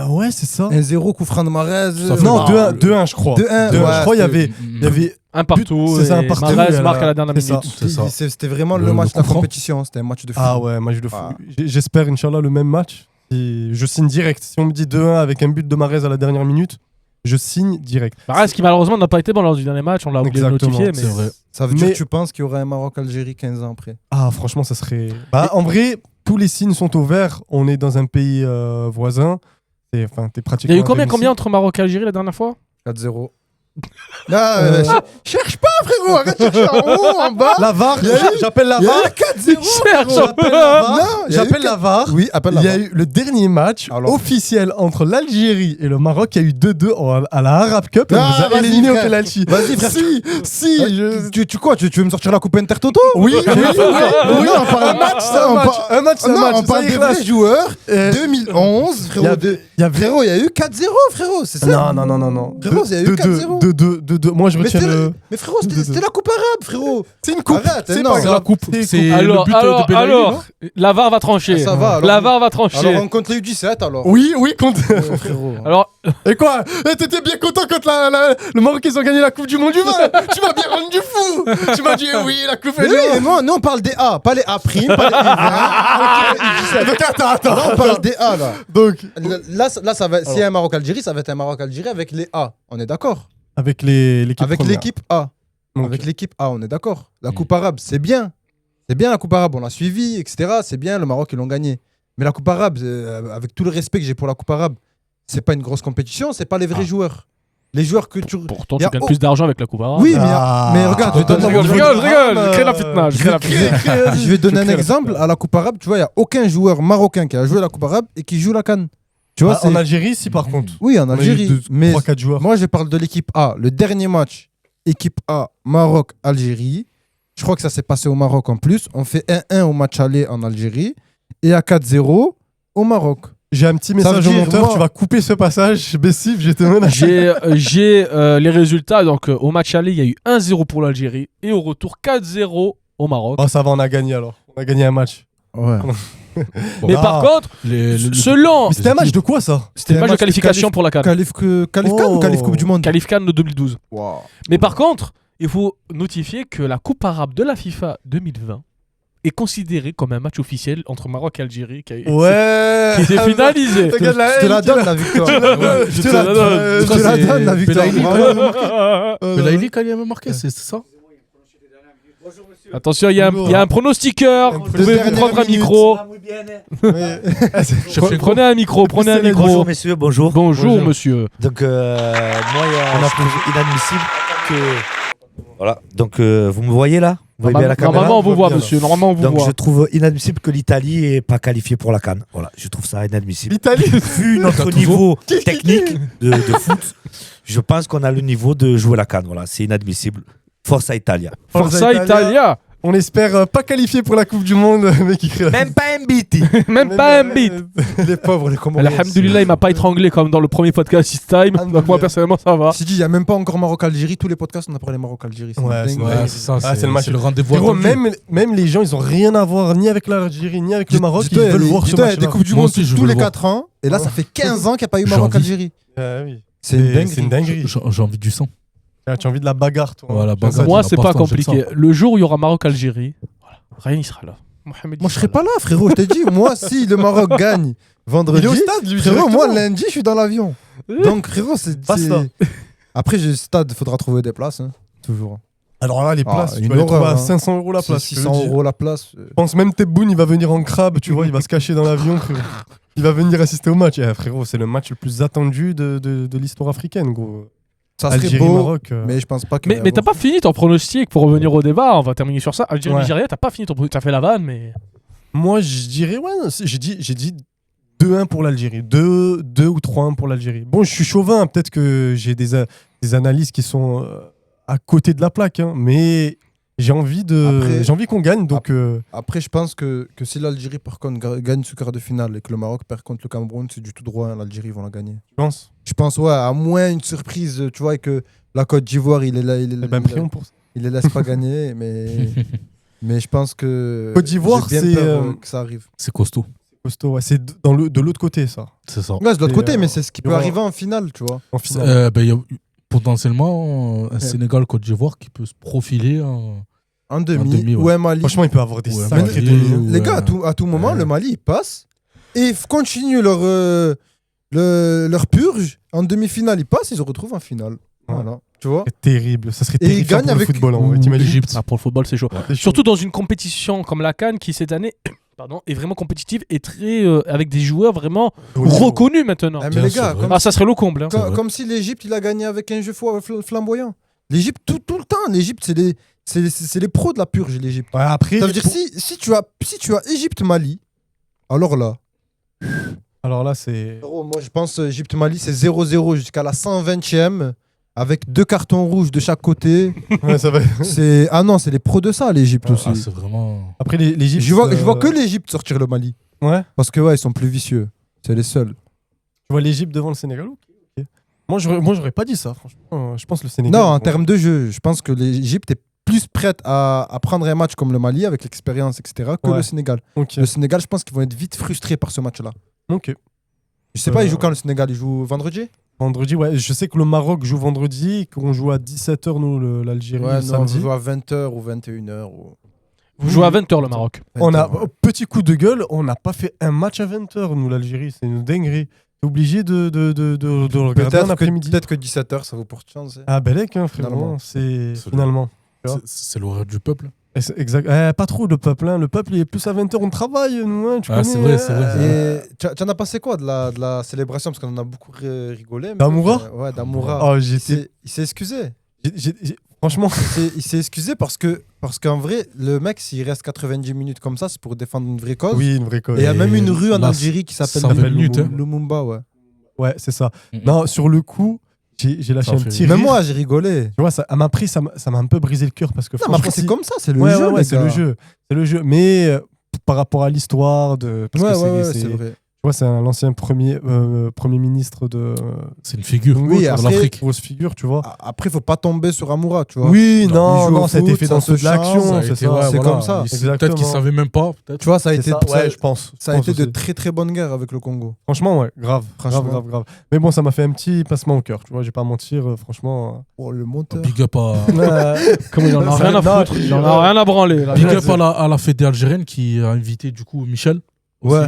Ouais, c'est ça. 1-0, coup franc de Mahrez. Ça fait Non, mal. 2-1, je crois. 2-1, 2-1, ouais, je crois, il y avait Un partout. C'est ça, un et partout, Mahrez et à marque la- à la dernière c'est ça. minute. C'est ça. C'était vraiment Le le match de coup la franc. compétition. C'était un match de fou. Ah ouais, match de fou. Ah. J'espère, Inch'Allah, le même match. Et je signe direct. Si on me dit 2-1 avec un but de Mahrez à la dernière minute, je signe direct. Mahrez qui malheureusement n'a pas été bon lors du dernier match, on l'a oublié de Exactement, notifier. Mais c'est vrai. Ça veut dire Mais- que tu penses qu'il y aurait un Maroc-Algérie 15 ans après Ah, franchement, ça serait. Bah, en vrai, tous les signes sont au vert. On est dans un pays voisin. Enfin, t'es Il pratiquement. y a eu à combien domicile. entre Maroc et Algérie la dernière fois 4-0. Cherche pas, frérot. Arrête de chercher en haut, en bas. La VAR, Il y a eu- j'appelle la Il y a VAR. eu 4-0. Cherche un peu. J'appelle la VAR. Non, il y a eu J'appelle la VAR. Oui, appelle la Il y a VAR. eu le dernier match Alors. officiel entre l'Algérie et le Maroc. Il y a eu 2-2 à la Arab Cup. Et on Ah, nous a vas-y, éliminés au frère. penalty. Vas-y, frère. Si, je. Tu quoi tu veux me sortir la coupe Intertoto Oui, Oui, on parle un match, c'est un match. Un match, c'est un Non, match. on parle Ça des éclate. vrais joueurs. Euh, 2011, Il y frérot. avait- il y avait- Frérot, il y a eu 4-0, frérot. C'est ça Non. Frérot, il y a eu 4-0. 2-2. Moi, je Mais retiens c'était le. mais frérot, c'était la coupe arabe, frérot. C'est une coupe. Arrête, C'est non. pas C'est grave. la coupe. C'est C'est coupe. le but de Benayoun, non la VAR va trancher. Ah, ça va, alors. La VAR va trancher. Alors, on compte les U17, alors. Oui, contre. Frérot. Alors, Et quoi T'étais bien content quand le Maroc ils ont gagné la Coupe du Monde du vin. Tu m'as bien rendu fou. Tu m'as dit oui, la Coupe Mais est oui, là. mais moi, nous, on parle des A, pas les A', pas les U20. Donc attends. Là, on parle des A, là. Donc Là, ça va. S'il y a un Maroc-Algérie, ça va être un Maroc-Algérie avec les A. On est d'accord avec l'équipe Avec première. l'équipe A. Donc, Avec l'équipe A, on est d'accord. La Coupe arabe, c'est bien. C'est bien la Coupe arabe, on l'a suivi, etc. C'est bien, le Maroc, ils l'ont gagné. Mais la Coupe arabe, avec tout le respect que j'ai pour la Coupe arabe, c'est pas une grosse compétition, c'est pas les vrais joueurs. Les joueurs que tu. pourtant, Y a tu gagnes oh- plus d'argent avec la Coupe arabe. Oui, Ah. mais regarde, je vais donner- Je rigole. Je crée la fitna. Je crée la fitna. je vais donner un exemple. À la Coupe arabe, tu vois, il n'y a aucun joueur marocain qui a joué la Coupe arabe et qui joue la CAN. Tu vois, Ah, en Algérie, si par contre. Oui, en Algérie. Mais 3-4 joueurs. moi, je parle de l'équipe A. Le dernier match, équipe A, Maroc-Algérie. Je crois que ça s'est passé au Maroc en plus. On fait 1-1 au match aller en Algérie et à 4-0 au Maroc. J'ai un petit veut message au dire, monteur, moi- tu vas couper ce passage. Bessif, je te demande. J'ai les résultats. Donc, au match aller, il y a eu 1-0 pour l'Algérie et au retour 4-0 au Maroc. Oh, ça va, on a gagné alors. On a gagné un match. Ouais. Mais par contre, selon. Mais c'était un match de quoi ça? C'était le match de qualification pour la CAN. Qualif CAN ou qualif Coupe du Monde? Qualif CAN de 2012. Wow. Mais par contre, il faut notifier que la Coupe arabe de la FIFA 2020 est considérée comme un match officiel entre Maroc et Algérie qui Ouais. s'est finalisé. Regarde la Je te la haine donne la victoire. Ouais. Je te la donne. Je te la donne la victoire. Belaïli, Bravo. Belaïli, quand il avait marqué, c'est ça? Attention, il y a un pronostiqueur. Vous pouvez vous dernière prendre un minute. micro. Cherchez Prenez un micro, prenez un micro. Bonjour messieurs, bonjour. Bonjour monsieur. Donc moi, je trouve inadmissible que... Voilà, donc vous me voyez là? Vous voyez bien la caméra? Normalement, on vous voit, bien, monsieur. Normalement, on vous Donc voit. je trouve inadmissible que l'Italie n'est pas qualifiée pour la CAN. Voilà, je trouve ça inadmissible. L'Italie. Vu notre niveau technique de foot, je pense qu'on a le niveau de jouer la CAN. Voilà, c'est inadmissible. Forza Italia. Forza Italia. On espère pas qualifier pour la Coupe du Monde, mais qui crée. Même pas un beat. Même pas un beat. Les pauvres, les Comoriens. Alhamdulillah, il m'a pas étranglé comme dans le premier podcast This Time. Donc moi, personnellement, ça va. Si dit, il n'y a même pas encore Maroc-Algérie. Tous les podcasts, on a parlé Maroc-Algérie. C'est Ouais, dingue. Ouais, c'est ça. Ah, c'est le match. C'est le rendez-vous. Gros, attendu. même les gens, ils ont rien à voir ni avec l'Algérie, ni avec le Maroc. Ils Dis-toi, veulent il y a voir ce dis-toi, il y a match. des Coupes du Moi Monde aussi, je tous veux les le voir. 4 ans. Et là, ça fait 15 ans qu'il n'y a pas eu J'ai Maroc-Algérie. Oui. C'est une dinguerie. C'est une dinguerie. J'ai envie du sang. Ah, tu as envie de la bagarre, toi. Voilà, Tu vois, bagarre. ça, Moi, dit, c'est la pas partant, j'aime compliqué. ça. Le jour où il y aura Maroc-Algérie, voilà, rien n'y sera là. Mohamed, Moi, je serais pas là, frérot. Je t'ai dit, moi, si le Maroc gagne vendredi, Il est au stade, lui, frérot, directement. moi, lundi, je suis dans l'avion. Donc, frérot, Passe là. Après, j'ai stade, il faudra trouver des places. Hein. Toujours. Alors là, les places, tu une vas les trouver horreur, à hein. 500 € la C'est place. je te le 600 dis. € la place. Je pense même Tebboune, il va venir en crabe, tu vois, il va se cacher dans l'avion, frérot. Il va venir assister au match. Eh, frérot, c'est le match le plus attendu de l'histoire africaine, gros. Ça serait Algérie, beau, Maroc. mais je pense pas que. Mais t'as pas fini ton pronostic pour revenir au débat. On va terminer sur ça. Ouais. Algérie-Nigeria, t'as pas fini ton pronostic. T'as fait la vanne, mais. Moi, je dirais, ouais, j'ai dit 2-1 pour l'Algérie. 2 ou 3-1 pour l'Algérie. Bon, je suis chauvin, peut-être que j'ai des analyses qui sont à côté de la plaque, hein, mais j'ai envie qu'on gagne. Donc, Après, je pense que si l'Algérie, par contre, gagne ce quart de finale et que le Maroc perd contre le Cameroun, c'est du tout droit. Hein, l'Algérie vont la gagner. je pense. Je pense, ouais, à moins une surprise, tu vois, et que la Côte d'Ivoire, il est là. Eh ben, prions pour ça. Il les laisse pas gagner, mais je pense que. Côte d'Ivoire, j'ai bien c'est, peur, que ça arrive. C'est costaud. Costaud, ouais, c'est de l'autre côté, ça. C'est ça. Ouais, c'est de l'autre Et, côté, mais c'est ce qui peut il y aura- arriver en finale, tu vois. En finale. Il y a potentiellement un Sénégal-Côte d'Ivoire qui peut se profiler En demi, demi, ouais. ou un Mali. Franchement, il peut avoir des Ouais, sacrés Mali, demi. ou- Les gars, à tout moment, Ouais. le Mali, il passe et continuent leur purge. En demi-finale, ils passent, ils se retrouvent en finale. Voilà, tu vois. C'est terrible. Ça serait Et il terrifiant gagne pour le avec- football, en vrai, t'imagines? l'Égypte. Ah, pour le football, c'est chaud. C'est chaud. Surtout dans une compétition comme la CAN qui, cette année, est vraiment compétitive et très. Avec des joueurs vraiment Au niveau. reconnus maintenant. Ah, mais Bien les sûr, gars, ouais. comme, Ah, ça serait le comble. Hein. C'est vrai. comme si l'Égypte, il a gagné avec un jeu flamboyant. L'Égypte, tout le temps, l'Égypte, c'est les pros de la purge, l'Égypte. Ouais, après, Ça veut dire, si tu as Égypte-Mali, alors là. alors là, c'est. Moi, je pense Égypte-Mali, c'est 0-0 jusqu'à la 120e, avec 2 cartons rouges de chaque côté. Ouais, ça va. Ah non, c'est les pros de ça, l'Égypte aussi. Ah, c'est vraiment. Après, l'Égypte. Je vois que l'Égypte sortir le Mali. Ouais. Parce que, ouais, ils sont plus vicieux. C'est les seuls. Tu vois l'Égypte devant le Sénégal? Ok. Moi, j'aurais pas dit ça, franchement. Je pense le Sénégal. Non, en termes de jeu, je pense que l'Égypte est plus prête à prendre un match comme le Mali avec l'expérience, etc., que Ouais. le Sénégal. Ok. Le Sénégal, je pense qu'ils vont être vite frustrés par ce match-là. Ok. Je sais pas, ils jouent quand le Sénégal? Ils jouent vendredi? Vendredi, ouais. Je sais que le Maroc joue vendredi, qu'on joue à 17h, nous, l'Algérie, Ouais, non, samedi. ils jouent à 20h ou 21h. Ou... Vous jouez à 20h, le Maroc. On a, 20h, ouais. petit coup de gueule, on n'a pas fait un match à 20h, nous, l'Algérie. C'est une dinguerie. T'es obligé de le regarder en après-midi. Peut-être que 17h, ça vous porte chance. Hein. Ah, Belek, hein, frérot. Finalement. C'est C'est finalement. C'est l'horaire du peuple. Et c'est exact. Pas trop le peuple. Hein. Le peuple, il est plus à 20h, on travaille, nous. Hein, tu Ah, connais, c'est vrai, c'est vrai. Et tu en as passé quoi de la célébration? Parce qu'on en a beaucoup rigolé. mais- D'Amoura? Ouais, d'Amoura. Oh, Il s'est excusé. Franchement, Il s'est excusé parce qu'en vrai, le mec, s'il reste 90 minutes comme ça, c'est pour défendre une vraie cause. oui, une vraie cause. Et il y a même une rue en là, Algérie qui s'appelle 120 minutes, hein. Lumumba, ouais. Ouais, c'est ça. Mhm. Non, sur le coup, j'ai lâché Ça un fait petit rire. rire. Même moi, j'ai rigolé. Tu vois, ça m'a pris, ça m'a un peu brisé le cœur parce que Non, mais après, franchement, c'est si- comme ça, c'est le Ouais, jeu. ouais, les c'est gars. le jeu. C'est le jeu. Mais par rapport à l'histoire de. Parce Ouais, que ouais, c'est- c'est vrai. vois, c'est l'ancien premier ministre de. C'est une figure Oui, de après- l'Afrique. Grosse figure, tu vois. Après, faut pas tomber sur Amoura, tu vois. Oui, Il non, joue au non, ça a été foot, fait dans ça ce de se change, l'action, ça a c'est été- ça. ouais, c'est voilà. comme ça. Peut-être qu'ils savaient même pas. Peut-être. Tu vois, ça a C'est été, ça, ça, ouais, je pense. ça a Je pense été de aussi. très très bonnes guerres avec le Congo. Franchement, ouais, grave. Franchement. Grave. Mais bon, ça m'a fait un petit passement au cœur, tu vois, j'ai pas à mentir, franchement. Oh, le monteur. Big up à, Comme il en a rien à Non, foutre, il en a rien à branler. là. big up à la fédé algérienne qui a invité du coup Michel. aussi, Ouais.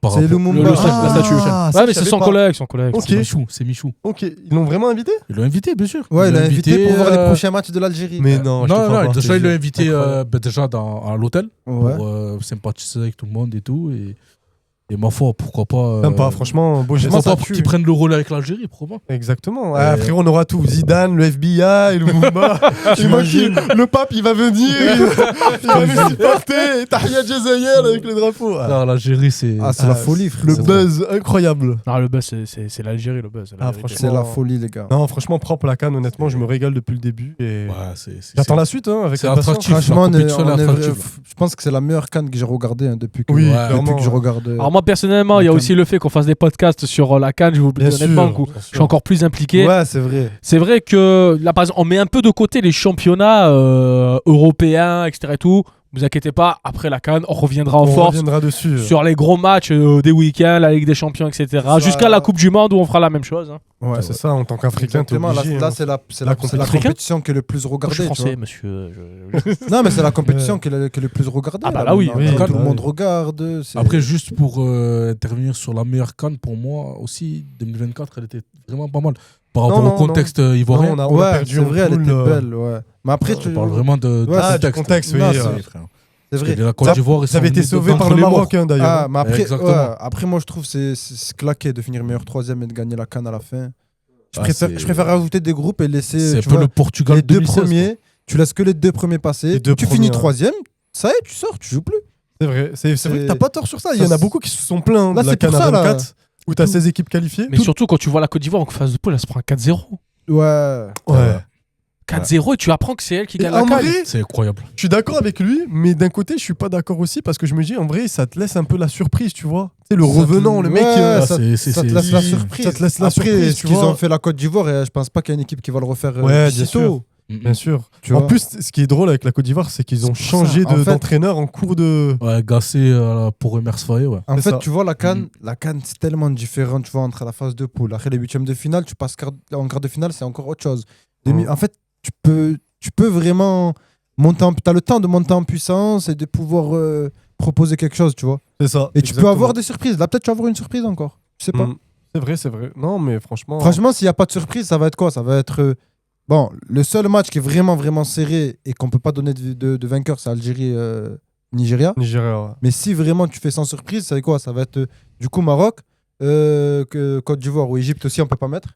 par C'est rapport- Lumumba. la statue. Ah, ça, Ouais, mais je c'est savais son pas. collègue, son collègue. Ok. C'est Michou, c'est Michou. Ok, ils l'ont vraiment invité? Il l'a invité, bien sûr. Ouais, il l'a invité pour voir les euh, prochains matchs de l'Algérie. Mais non, je te Non, crois non, pas. déjà il l'a invité Incroyable. déjà à l'hôtel Ouais. pour sympathiser avec tout le monde et tout. Et ma foi, pourquoi pas. Sympa, franchement, beau geste. Pourquoi pas Ça pour tue. qu'ils prennent le relais avec l'Algérie, pourquoi pas. Exactement. Ah, frérot, on aura tout. Zidane, le FBI, le Mumba. Le pape, il va venir. Il va nous supporter. Tahia Jazair avec le drapeau. Ah, Non, l'Algérie, c'est. Ah, c'est la folie, frère. le buzz incroyable. Non, le buzz, c'est l'Algérie, le buzz. Ah, vérité. franchement. C'est la folie, les gars. Non, franchement, propre la canne, honnêtement, je me régale depuis le début. Et Ouais, c'est. j'attends la suite, hein, avec c'est impatience. attractif. Franchement, La compétition, elle est attractive. je pense que c'est la meilleure canne que j'ai regardée depuis que, Oui, Ouais, clairement. depuis que je regarde. Alors moi personnellement, il y a la aussi le fait qu'on fasse des podcasts sur la CAN. Je vous le Bien dis honnêtement, sûr, où bien sûr. je suis encore plus impliqué. Ouais, c'est vrai. C'est vrai que là, par exemple, on met un peu de côté les championnats européens, etc. Et tout. Vous inquiétez pas, après la CAN, on reviendra en On force reviendra dessus. sur les gros matchs des week-ends, la Ligue des Champions, etc. Ça- Jusqu'à la Coupe du Monde où on fera la même chose. Hein. Ouais, C'est ça, en tant qu'Africain, t'es Exactement. Là, obligé. là, hein. c'est la Africain compétition qui est le plus Moi, je suis regardée. tu français, vois. monsieur. Non, mais c'est la compétition qui est le plus regardée. Ah, bah là, oui. Oui, Tout bah le oui. monde regarde. c'est- Après, juste pour intervenir sur la meilleure canne, pour moi aussi, 2024, elle était vraiment pas mal. Par rapport Non, au non, contexte Non, ivoirien, on a Ouais, perdu c'est en vrai, elle poule, était belle. Ouais. Mais après, je parle vraiment de Ah, du contexte. contexte, oui. Non, ouais. c'est- frère. c'est Parce que vrai. la Côte Ça- d'Ivoire, ils Ça avait sont été venus sauvé d'entre par le les morts. Maroc, hein, d'ailleurs. Ah, mais après, Exactement. ouais, après, moi, je trouve que c'est claqué de finir meilleur troisième et de gagner la canne à la fin. Je Ah, préfère, c'est- je préfère rajouter des groupes et laisser C'est un tu peu vois, le Portugal les deux 2016, premiers. Tu laisses que les deux premiers passer. Les deux Tu premiers, finis ouais. troisième. Ça y est, tu sors, tu joues plus. C'est vrai, c'est vrai que t'as pas tort sur ça. Il y Ça, en a c'est- beaucoup qui se sont plaints Là, de la c'est pour CAN à ça, là. 24 où t'as 16 équipes qualifiées. Mais surtout quand tu vois la Côte d'Ivoire en phase de poule, elle se prend un 4-0. Ouais. Ouais. 4-0 et tu apprends que c'est elle qui Et gagne la en CAN. vrai, C'est incroyable. je suis d'accord avec lui, mais d'un côté, je suis pas d'accord aussi parce que je me dis, en vrai, ça te laisse un peu la surprise, tu vois. Tu sais, le Ça te- revenant, le mec. Ouais, Ah, ça, c'est- ça te c'est- laisse la c'est- surprise. ça te laisse la Après, surprise, ce tu qu'ils vois. ont fait la Côte d'Ivoire, et je pense pas qu'il y a une équipe qui va le refaire Ouais, bien sitôt. sûr. Bien sûr. Tu En vois. plus, ce qui est drôle avec la Côte d'Ivoire, c'est qu'ils ont C'est pour changé ça. En fait- d'entraîneur en cours de. Ouais, Gassé pour Emers Faye, ouais. En C'est fait, ça. tu vois, la CAN, Mhm. c'est tellement différent, tu vois, entre la phase de poule. Après les huitièmes de finale, tu passes en quart de finale, c'est encore autre chose. Mhm. En fait, tu peux vraiment monter t'as le temps de monter en puissance et de pouvoir proposer quelque chose, tu vois. C'est ça. Et tu peux avoir des surprises. Là, peut-être tu vas avoir une surprise encore. Je sais pas. Mm. C'est vrai, c'est vrai. Non, mais franchement. Franchement, s'il n'y a pas de surprise, ça va être quoi? Ça va être. Bon, le seul match qui est vraiment, vraiment serré et qu'on peut pas donner de vainqueur, c'est Algérie-Nigeria. Nigeria, ouais. Mais si vraiment tu fais sans surprise, ça va être quoi? Ça va être du coup Maroc, Côte d'Ivoire ou Égypte aussi, on peut pas mettre.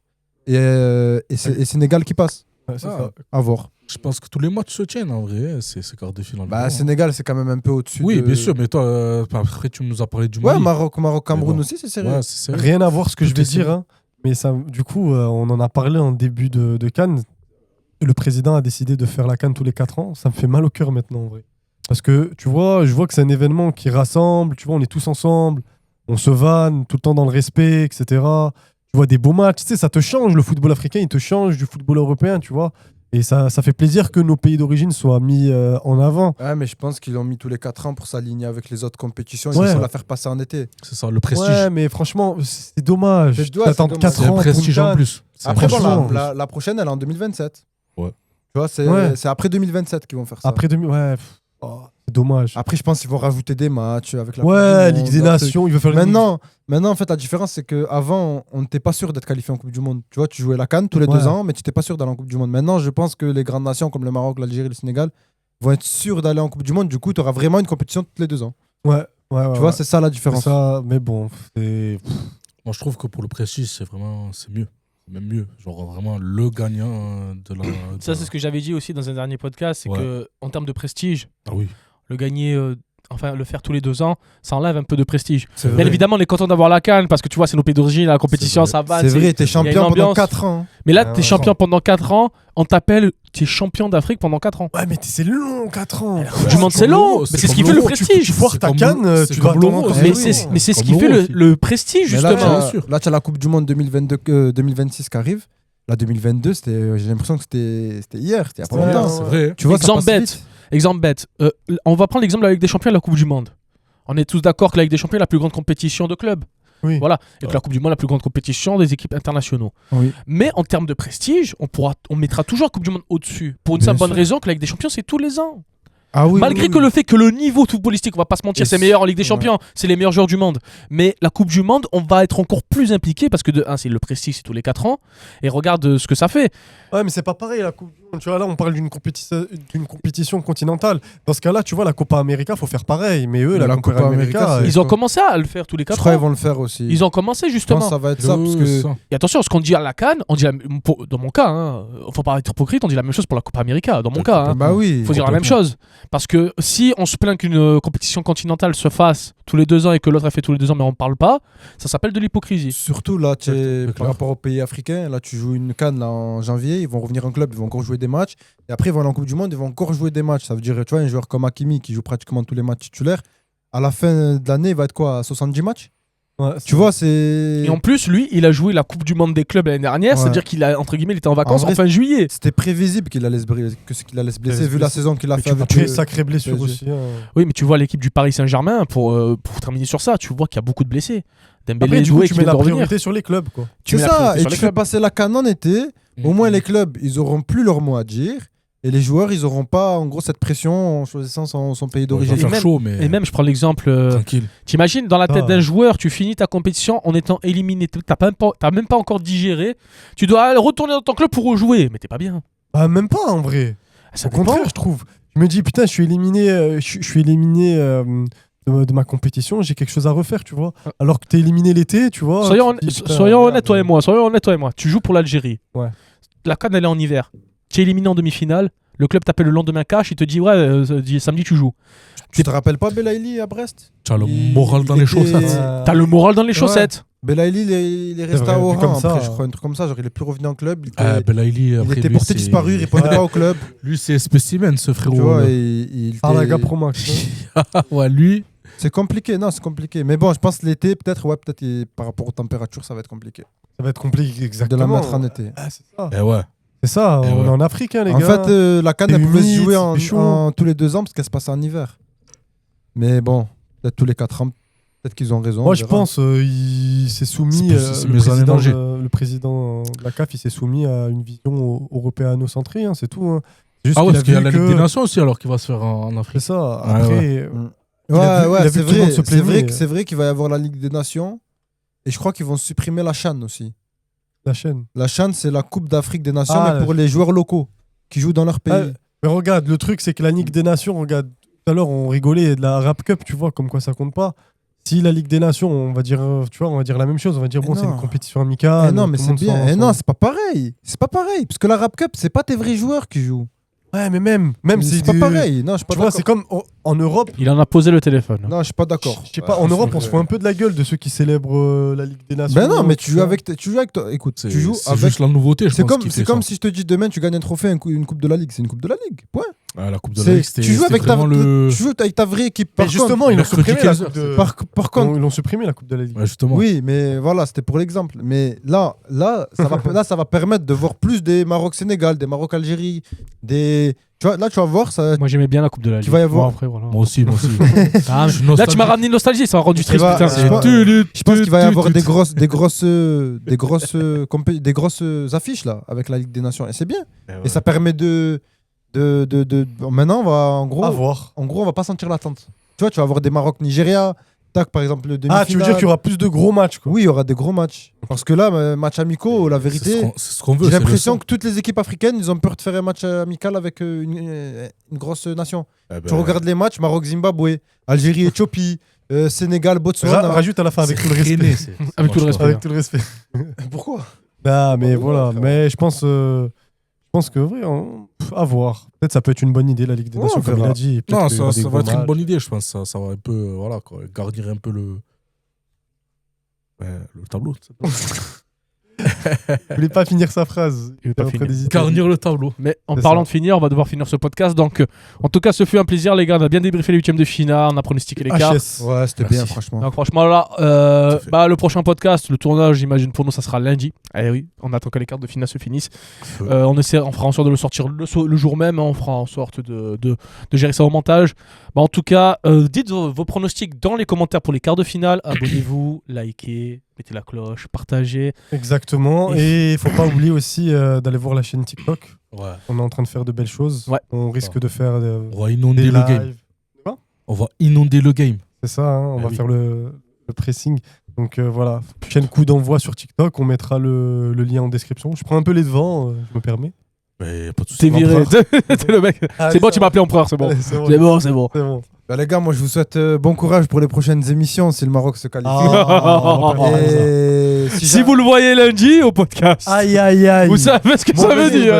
Et Sénégal qui passe. Ouais, c'est Ah. ça. À voir. Je pense que tous les matchs se tiennent en vrai, c'est quart de finale. Bah, Bon. Sénégal, c'est quand même un peu au-dessus. Oui, de- bien sûr, mais toi, après, tu nous as parlé du Ouais, Mali. Maroc, Cameroun bon. aussi, c'est sérieux. Ouais, c'est sérieux. Rien à voir ce que Tout je vais est serré. dire, hein. Mais ça, du coup, on en a parlé en début de Cannes. Le président a décidé de faire la Cannes tous les 4 ans. Ça me fait mal au cœur maintenant, en vrai. Parce que, tu vois, je vois que c'est un événement qui rassemble. Tu vois, on est tous ensemble. On se vanne tout le temps dans le respect, etc. Tu vois, des beaux matchs. Tu sais, ça te change. Le football africain, il te change du football européen, tu vois. Et ça fait plaisir que nos pays d'origine soient mis en avant. Ouais, mais je pense qu'ils l'ont mis tous les 4 ans pour s'aligner avec les autres compétitions. Ouais. Ils vont la faire passer en été. C'est ça, le prestige. Ouais, mais franchement, c'est dommage. C'est dommage, T'attends c'est 4 C'est un ans pour une prestige en CAN. plus. C'est Après, bon, franchement, la prochaine, elle est en 2027. Ouais. Tu vois, c'est Ouais. c'est après 2027 qu'ils vont faire ça. Après 2000, ouais, c'est dommage. Après, je pense qu'ils vont rajouter des matchs avec la Ouais, Coupe du Ligue des Monde, un truc. Nations, il veut faire une Maintenant, en fait, la différence, c'est qu'avant, on n'était pas sûr d'être qualifié en Coupe du Monde. Tu vois, tu jouais la CAN tous les Ouais. 2 ans, mais tu n'étais pas sûr d'aller en Coupe du Monde. Maintenant, je pense que les grandes nations comme le Maroc, l'Algérie, le Sénégal vont être sûrs d'aller en Coupe du Monde. Du coup, tu auras vraiment une compétition tous les 2 ans. Ouais, ouais, Tu vois, c'est ça la différence. ça, mais bon, c'est. Moi, je trouve que pour le prestige, c'est mieux. C'est même mieux. Genre, vraiment, le gagnant de la. Ça, c'est ce que j'avais dit aussi dans un dernier podcast, c'est Ouais. que en termes de prestige, Ah oui. le gagner enfin le faire tous les 2 ans, ça enlève un peu de prestige. C'est Bien vrai. évidemment, on est content d'avoir la CAN parce que tu vois, c'est nos pays d'origine, la compétition, C'est ça va. C'est vrai, t'es il y a champion une pendant ambiance. 4 ans. Mais là, Ah, t'es ouais. champion pendant 4 ans, on t'appelle, t'es champion d'Afrique pendant 4 ans. Ouais, mais c'est long, 4 ans. Du monde, c'est long, mais c'est ce qui fait le prestige. Tu foires ta comme canne, l'euro, tu c'est dois comme attendre l'euro, encore Mais oui. c'est ce Comme qui fait l'euro aussi. le prestige, Mais là, justement. bien sûr. tu as la Coupe du Monde 2026 qui arrive. La 2022, j'ai l'impression que c'était hier, c'était il y a pas C'était longtemps. hier, C'est vrai. Tu vois, ça Exemple passe bête. vite. Exemple bête. On va prendre l'exemple de la Ligue des Champions et la Coupe du Monde. On est tous d'accord que la Ligue des Champions est la plus grande compétition de clubs. Oui. Voilà. Et que la Coupe du Monde est la plus grande compétition des équipes internationaux. Oui. Mais en termes de prestige, on mettra toujours la Coupe du Monde au-dessus. Pour une Bien simple bonne sûr. raison que la Ligue des Champions, c'est tous les ans. Ah oui, Malgré oui, que oui. le fait que le niveau footballistique, on va pas se mentir, Et c'est meilleur en Ligue des ouais. Champions, c'est les meilleurs joueurs du monde. Mais la Coupe du Monde, on va être encore plus impliqué parce que de 1, c'est le prestige, c'est tous les 4 ans. Et regarde ce que ça fait. Ouais, mais c'est pas pareil la Coupe du Monde. Tu vois, là, on parle d'une compétition continentale. Dans ce cas-là, tu vois, la Copa América, faut faire pareil. Mais eux, Mais la la Copa Copa América, América, Ils ont commencé à le faire tous les Je 4 crois qu'ils ans. vont le faire aussi. Ils ont commencé Je pense justement. que ça va être ça, parce que Et attention, ce qu'on dit à la CAN, on dit dans mon cas, faut pas être hypocrite, on dit la même chose pour la Copa América. Dans mon cas, hein. bah oui. Faut dire la même chose. Parce que si on se plaint qu'une compétition continentale se fasse tous les 2 ans et que l'autre a fait tous les 2 ans mais on parle pas, ça s'appelle de l'hypocrisie. Surtout là, C'est par clair. rapport aux pays africains, là tu joues une CAN là, en janvier, ils vont revenir en club, ils vont encore jouer des matchs. Et après, ils vont aller en Coupe du Monde, ils vont encore jouer des matchs. Ça veut dire, tu vois, un joueur comme Hakimi qui joue pratiquement tous les matchs titulaires, à la fin de l'année, il va être quoi, à 70 matchs? ouais, Tu vois, c'est. Et en plus, lui, il a joué la Coupe du Monde des clubs l'année dernière, Ouais. c'est-à-dire qu'il a, entre guillemets, il était en vacances En en vrai, fin juillet. C'était prévisible qu'il allait se blesser, vu la saison qu'il a Mais fait tu vois, avec très le- sacrée blessure PSG. aussi. hein. Oui, mais tu vois l'équipe du Paris Saint-Germain, pour terminer sur ça, tu vois qu'il y a beaucoup de blessés. Dembélé Après, est du coup, doué tu qui mets vient la de revenir. priorité sur les clubs, quoi. Tu C'est mets la ça, priorité et sur tu les fais clubs. passer la CAN en été, au moins les clubs, ils auront plus leur mot à dire. Et les joueurs, ils auront pas, en gros, cette pression en choisissant son pays Il va d'origine. faire même- chaud, mais Et même, je prends l'exemple. tranquille. T'imagines, dans la tête Ah. d'un joueur, tu finis ta compétition en étant éliminé. T'as même pas encore digéré. Tu dois retourner dans ton club pour rejouer. Mais t'es pas bien. Bah, même pas en vrai. Ça Au dépend. contraire, je trouve. Je me dis, putain, je suis éliminé, je suis éliminé de ma compétition, j'ai quelque chose à refaire, tu vois. Alors que t'es éliminé l'été, tu vois. Soyons, tu te dis, putain, soyons merde. honnêtes, toi et moi. Soyons honnêtes, toi et moi. Tu joues pour l'Algérie. Ouais. La CAN, elle est en hiver. Tu es éliminé en demi-finale. Le club t'appelle le lendemain cash. Il te dit, ouais, samedi, tu joues. Tu te rappelles pas Belaïli à Brest? Tu as le Il- moral dans il les était- chaussettes. T'as le moral dans les chaussettes. Belaïli, il est resté vrai, à vu Oran comme ça. après, je crois, un truc comme ça. Genre, il est plus revenu en club. Belaïli, Il après, était lui, porté c'est- disparu, il répondait Ouais. pas au club. Lui, c'est spécimen, ce frérot. Tu vois, là. il Ah, la était- gars Pro Max. hein. Ouais, lui. C'est compliqué, non, c'est compliqué. Mais bon, je pense que l'été, peut-être, par rapport aux températures, ça va être compliqué. Ça va être compliqué, De exactement. la mettre en été. Ah, c'est ça. Eh ouais. C'est ça, Eh on ouais. est en Afrique, hein, les En gars. fait, la CAN, C'est elle pouvait se humide, jouer c'est chaud. en tous les 2 ans parce qu'elle se passe en hiver. Mais bon, peut-être tous les 4 ans, peut-être qu'ils ont raison. Moi, on je verra. pense, il s'est soumis, C'est mes années mangées. le président de la CAF, il s'est soumis à une vision européano-centrée, hein, c'est tout. hein. C'est juste Ah ouais, qu'il parce qu'il y a vu la que- Ligue des Nations aussi, alors qu'il va se faire en C'est Afrique. ça. Ouais, Après, Ouais, Il a vu- il a vu c'est tout le monde vrai. se plaigner. C'est vrai qu'il va y avoir la Ligue des Nations. Et je crois qu'ils vont supprimer la CHAN aussi. la chaîne. La CHAN, c'est la Coupe d'Afrique des Nations, Ah, mais pour les joueurs locaux qui jouent dans leur pays. Ah, mais regarde, le truc, c'est que la Ligue des Nations, regarde, tout à l'heure, on rigolait de la Rap Cup, tu vois, comme quoi ça compte pas. Si la Ligue des Nations, on va dire, tu vois, on va dire la même chose, on va dire, Eh bon, c'est non. une compétition amicale. Eh non, mais tout le c'est monde bien. s'en- Eh non, s'en- c'est pas pareil. C'est pas pareil. Parce que la Rap Cup, c'est pas tes vrais joueurs qui jouent. Ouais, mais même C'est pas des- pareil. Non, je suis pas Tu vois, d'accord. c'est comme en Europe. Il en a posé le téléphone. Non, je suis pas d'accord. Je sais pas, en Europe, on se fout un peu de la gueule de ceux qui célèbrent la Ligue des Nations. Ben non, mais tu joues vois. avec. Tu joues avec toi. Écoute, C'est tu joues c'est avec. juste la nouveauté, je C'est pense. comme, qui c'est fait comme ça. si je te dis demain tu gagnes un trophée, une coupe de la Ligue. C'est une coupe de la Ligue. Point. Ouais, la Coupe de C'est- la Ligue, c'était tu joues c'était avec ta, vraiment le. tu joues avec ta vraie équipe. Mais Par justement, contre, ils l'ont mercredi supprimé la 15 Coupe de. par contre, Ils l'ont supprimé la Coupe de la Ligue. Ouais, justement. oui, mais voilà, c'était pour l'exemple. Mais là, ça va permettre de voir plus des Maroc-Sénégal, des Maroc-Algérie, des. Tu vois, là, tu vas voir ça. Moi, j'aimais bien la Coupe de la Ligue. Tu vas y avoir- Bon, après, voilà. Moi aussi, moi aussi. Ah, Je suis là, tu m'as nostalgique. ramené une nostalgie, ça m'a rendu triste. va- putain. je pense- Je pense qu'il va y avoir des grosses affiches là avec la Ligue des Nations et c'est bien. Et ça permet de maintenant on va À voir. en gros on va pas sentir l'attente. Tu vois, tu vas avoir des Maroc-Nigeria, tac par exemple le demi-finale. Ah, tu veux dire qu'il y aura plus de gros matchs, quoi. Oui, il y aura des gros matchs. Parce que là, match amicaux, la C'est vérité, c'est ce qu'on veut. j'ai c'est le l'impression sang. que toutes les équipes africaines, ils ont peur de faire un match amical avec une grosse nation. Eh ben, Tu regardes les matchs, Maroc-Zimbabwe, Algérie-Éthiopie, Sénégal, Botswana. Rajoute à la fin avec tout le respect. traîné, c'est- Avec tout le moi, je respect. Avec tout le respect. Pourquoi Ah, mais Ouais, voilà. frérot. Mais je pense pense que, à voir. Peut-être ça peut être une bonne idée, la Ligue des Ouais, Nations, on comme il verra. a dit. et peut-être Non, qu'il y aura ça des va gros être une matchs. bonne idée, je pense. Ça va un peu, garnir un peu le tableau. Je voulais pas finir sa phrase. Il veut pas Après finir. des Italiens. Garnir le tableau. Mais en C'est parlant ça. de finir, on va devoir finir ce podcast. Donc, en tout cas, ce fut un plaisir, les gars. On a bien débriefé les huitièmes de finale, on a pronostiqué les cartes. HS. Ouais, c'était Merci. bien, franchement. Donc franchement là, Tout fait. le prochain podcast, le tournage, j'imagine pour nous, ça sera lundi. Eh oui, on attend que les cartes de finale se finissent. On fera en sorte de le sortir le jour même. On fera en sorte de gérer ça au montage. En tout cas, dites vos pronostics dans les commentaires pour les quarts de finale. Abonnez-vous, likez, mettez la cloche, partagez. Exactement. Et il faut pas oublier aussi d'aller voir la chaîne TikTok. Ouais. On est en train de faire de belles choses. Ouais. On risque de faire On va inonder des le game. lives. On va inonder le game. C'est ça, hein, on Eh va oui. faire le pressing. Donc voilà, chaîne coup d'envoi sur TikTok, on mettra le lien en description. Je prends un peu les devants, je me permets. Mais pas de soucis. T'es viré. T'es le mec. Allez, C'est bon, ça tu va. m'as appelé empereur, c'est bon. Allez, c'est bon. C'est bon, c'est bon. C'est bon. Bah, les gars, moi je vous souhaite bon courage pour les prochaines émissions si le Maroc se qualifie. Ah, on va pas faire ça. Et Si vous le voyez lundi au podcast, Aïe aïe aïe. vous savez ce que ça veut dire.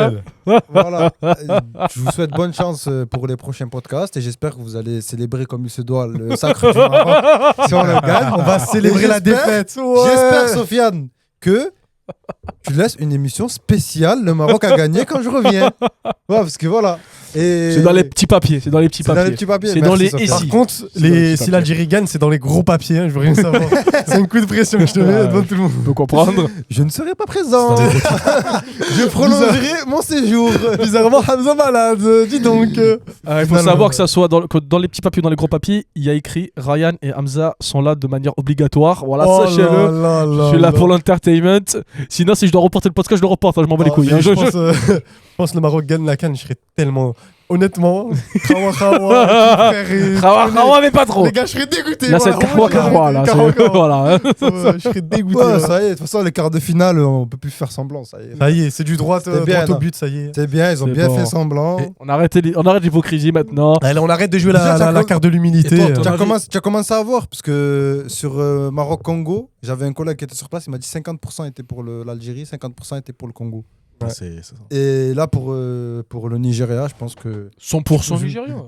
Hein. Voilà. Je vous souhaite bonne chance pour les prochains podcasts et j'espère que vous allez célébrer comme il se doit le sacre du Maroc. Si on le gagne, On va célébrer Et la défaite. Ouais. J'espère, Sofiane, que tu laisses une émission spéciale. Le Maroc a gagné quand je reviens. Ouais, parce que voilà. Et C'est dans les petits papiers. C'est dans les petits C'est dans les papiers. petits papiers. C'est Merci, dans les Sofiane. Par SI. contre, C'est dans les petits si papiers. l'Algérie gagne, c'est dans les gros papiers. Hein, je veux rien savoir. C'est un coup de pression que je te mets devant tout le monde. On peut comprendre. Je ne serai pas présent. Je prolongerai mon séjour. Bizarrement, Hamza malade. Dis donc. Il faut Finalement, savoir que ça soit que dans les petits papiers ou dans les gros papiers, il y a écrit Ryan et Hamza sont là de manière obligatoire. Voilà, Oh sachez-le. là là Je suis là là. pour l'entertainment. Sinon, si je dois reporter le podcast, je le reporte. Hein, je m'en bats les Ah, couilles. mais Hein. je pense que le Maroc gagne la CAN, je serais tellement. Honnêtement, Khawa Khawa, Khawa, mais pas trop. Les gars, je serais dégoûté. Là, c'est voilà, Khawa, là. Khawa, c'est- Khawa. Voilà. hein. Ouais, je serais dégoûté. Ouais, là. ça y est, de toute façon, les quarts de finale, on peut plus faire semblant. Ça y est. Ça y est, c'est du droit, C'est bien, droit au non. but, ça y est. C'est bien, ils ont C'est bien bon. fait semblant. On arrête l'hypocrisie maintenant. Allez, on arrête de jouer Déjà, la carte de l'humilité. Et toi, ton Tu as, avis commencé à voir, parce que sur Maroc-Congo, j'avais un collègue qui était sur place, il m'a dit 50% était pour l'Algérie, 50% était pour le Congo. Ah, Ouais. c'est ça. Et là, pour le Nigeria, je pense que 100% nigérien.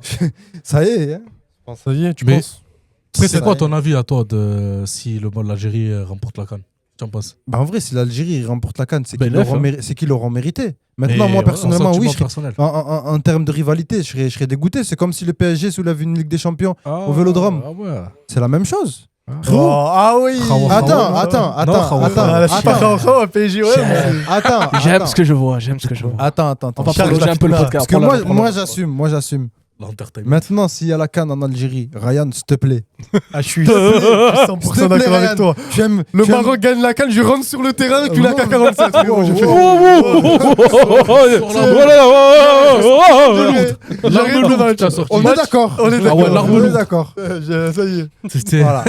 ça y est. Hein. Ça y est, tu Mais- penses Après, Ça c'est quoi y est. ton avis à toi si l'Algérie remporte la CAN? Tu en penses? Bah, en vrai, si l'Algérie remporte la CAN, c'est Ben, qu'ils l'auront mérité. Maintenant, Mais moi, ouais, personnellement, en oui, sentiment je serais- personnel. en termes de rivalité, je serais dégoûté. C'est comme si le PSG soulève une Ligue des Champions. Ah, au Vélodrome. Ah ouais. C'est la même chose. Ah oui. Khawa, Attends, Khawa. attends, Non, attends, Khawa, attends, Ah, là, je suis pas attends. Khawa, PSG, ouais. Attends, J'aime attends. ce que je vois. J'aime ce que je vois. Attends. On va Charles prolonger un peu le Lafitna. podcast. Parce que Prends-la, moi, j'assume. L'entertainment. Maintenant, s'il y a la CAN en Algérie, Ryan, s'il te plaît. Ah, je suis 100% d'accord avec toi. Tu aimes Le Maroc gagne la CAN, je rentre sur le terrain avec une AK-47. frérot, je fais- J'arrive le match. On est d'accord. On est Ah ouais, d'accord. l'arme On est lourde. d'accord. Ça y est. C'était. Voilà.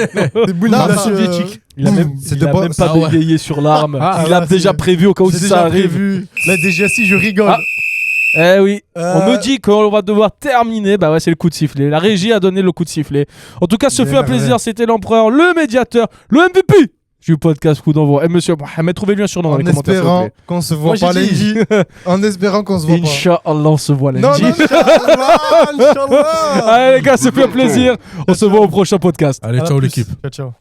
Des boules Non, de non, soviétique. Il a même, C'est il de a bon- même pas Ah ouais. bégayé sur l'arme. Ah, il a là, déjà c'est- prévu au cas où C'est si déjà ça arrive. prévu. Là, déjà, si je rigole. Ah. Eh oui, on Euh, me dit qu'on va devoir terminer. Bah ouais, c'est le coup de sifflet. La régie a donné le coup de sifflet. En tout cas, ce fut un plaisir. C'était l'empereur, le médiateur, le MVP du podcast Coup d'envoi. Et monsieur Mohamed, trouvez-lui un surnom dans En les commentaires. s'il vous espérant plaît. qu'on se Moi, voit pas j'ai dit. lundi. En espérant qu'on se voit pas. Inch'Allah, on se voit lundi. Non, non, Inch'Allah, Inch'Allah. Allez les gars, ce fut un plaisir. On se voit au prochain podcast. Allez, à la ciao plus. l'équipe. Ciao, ciao.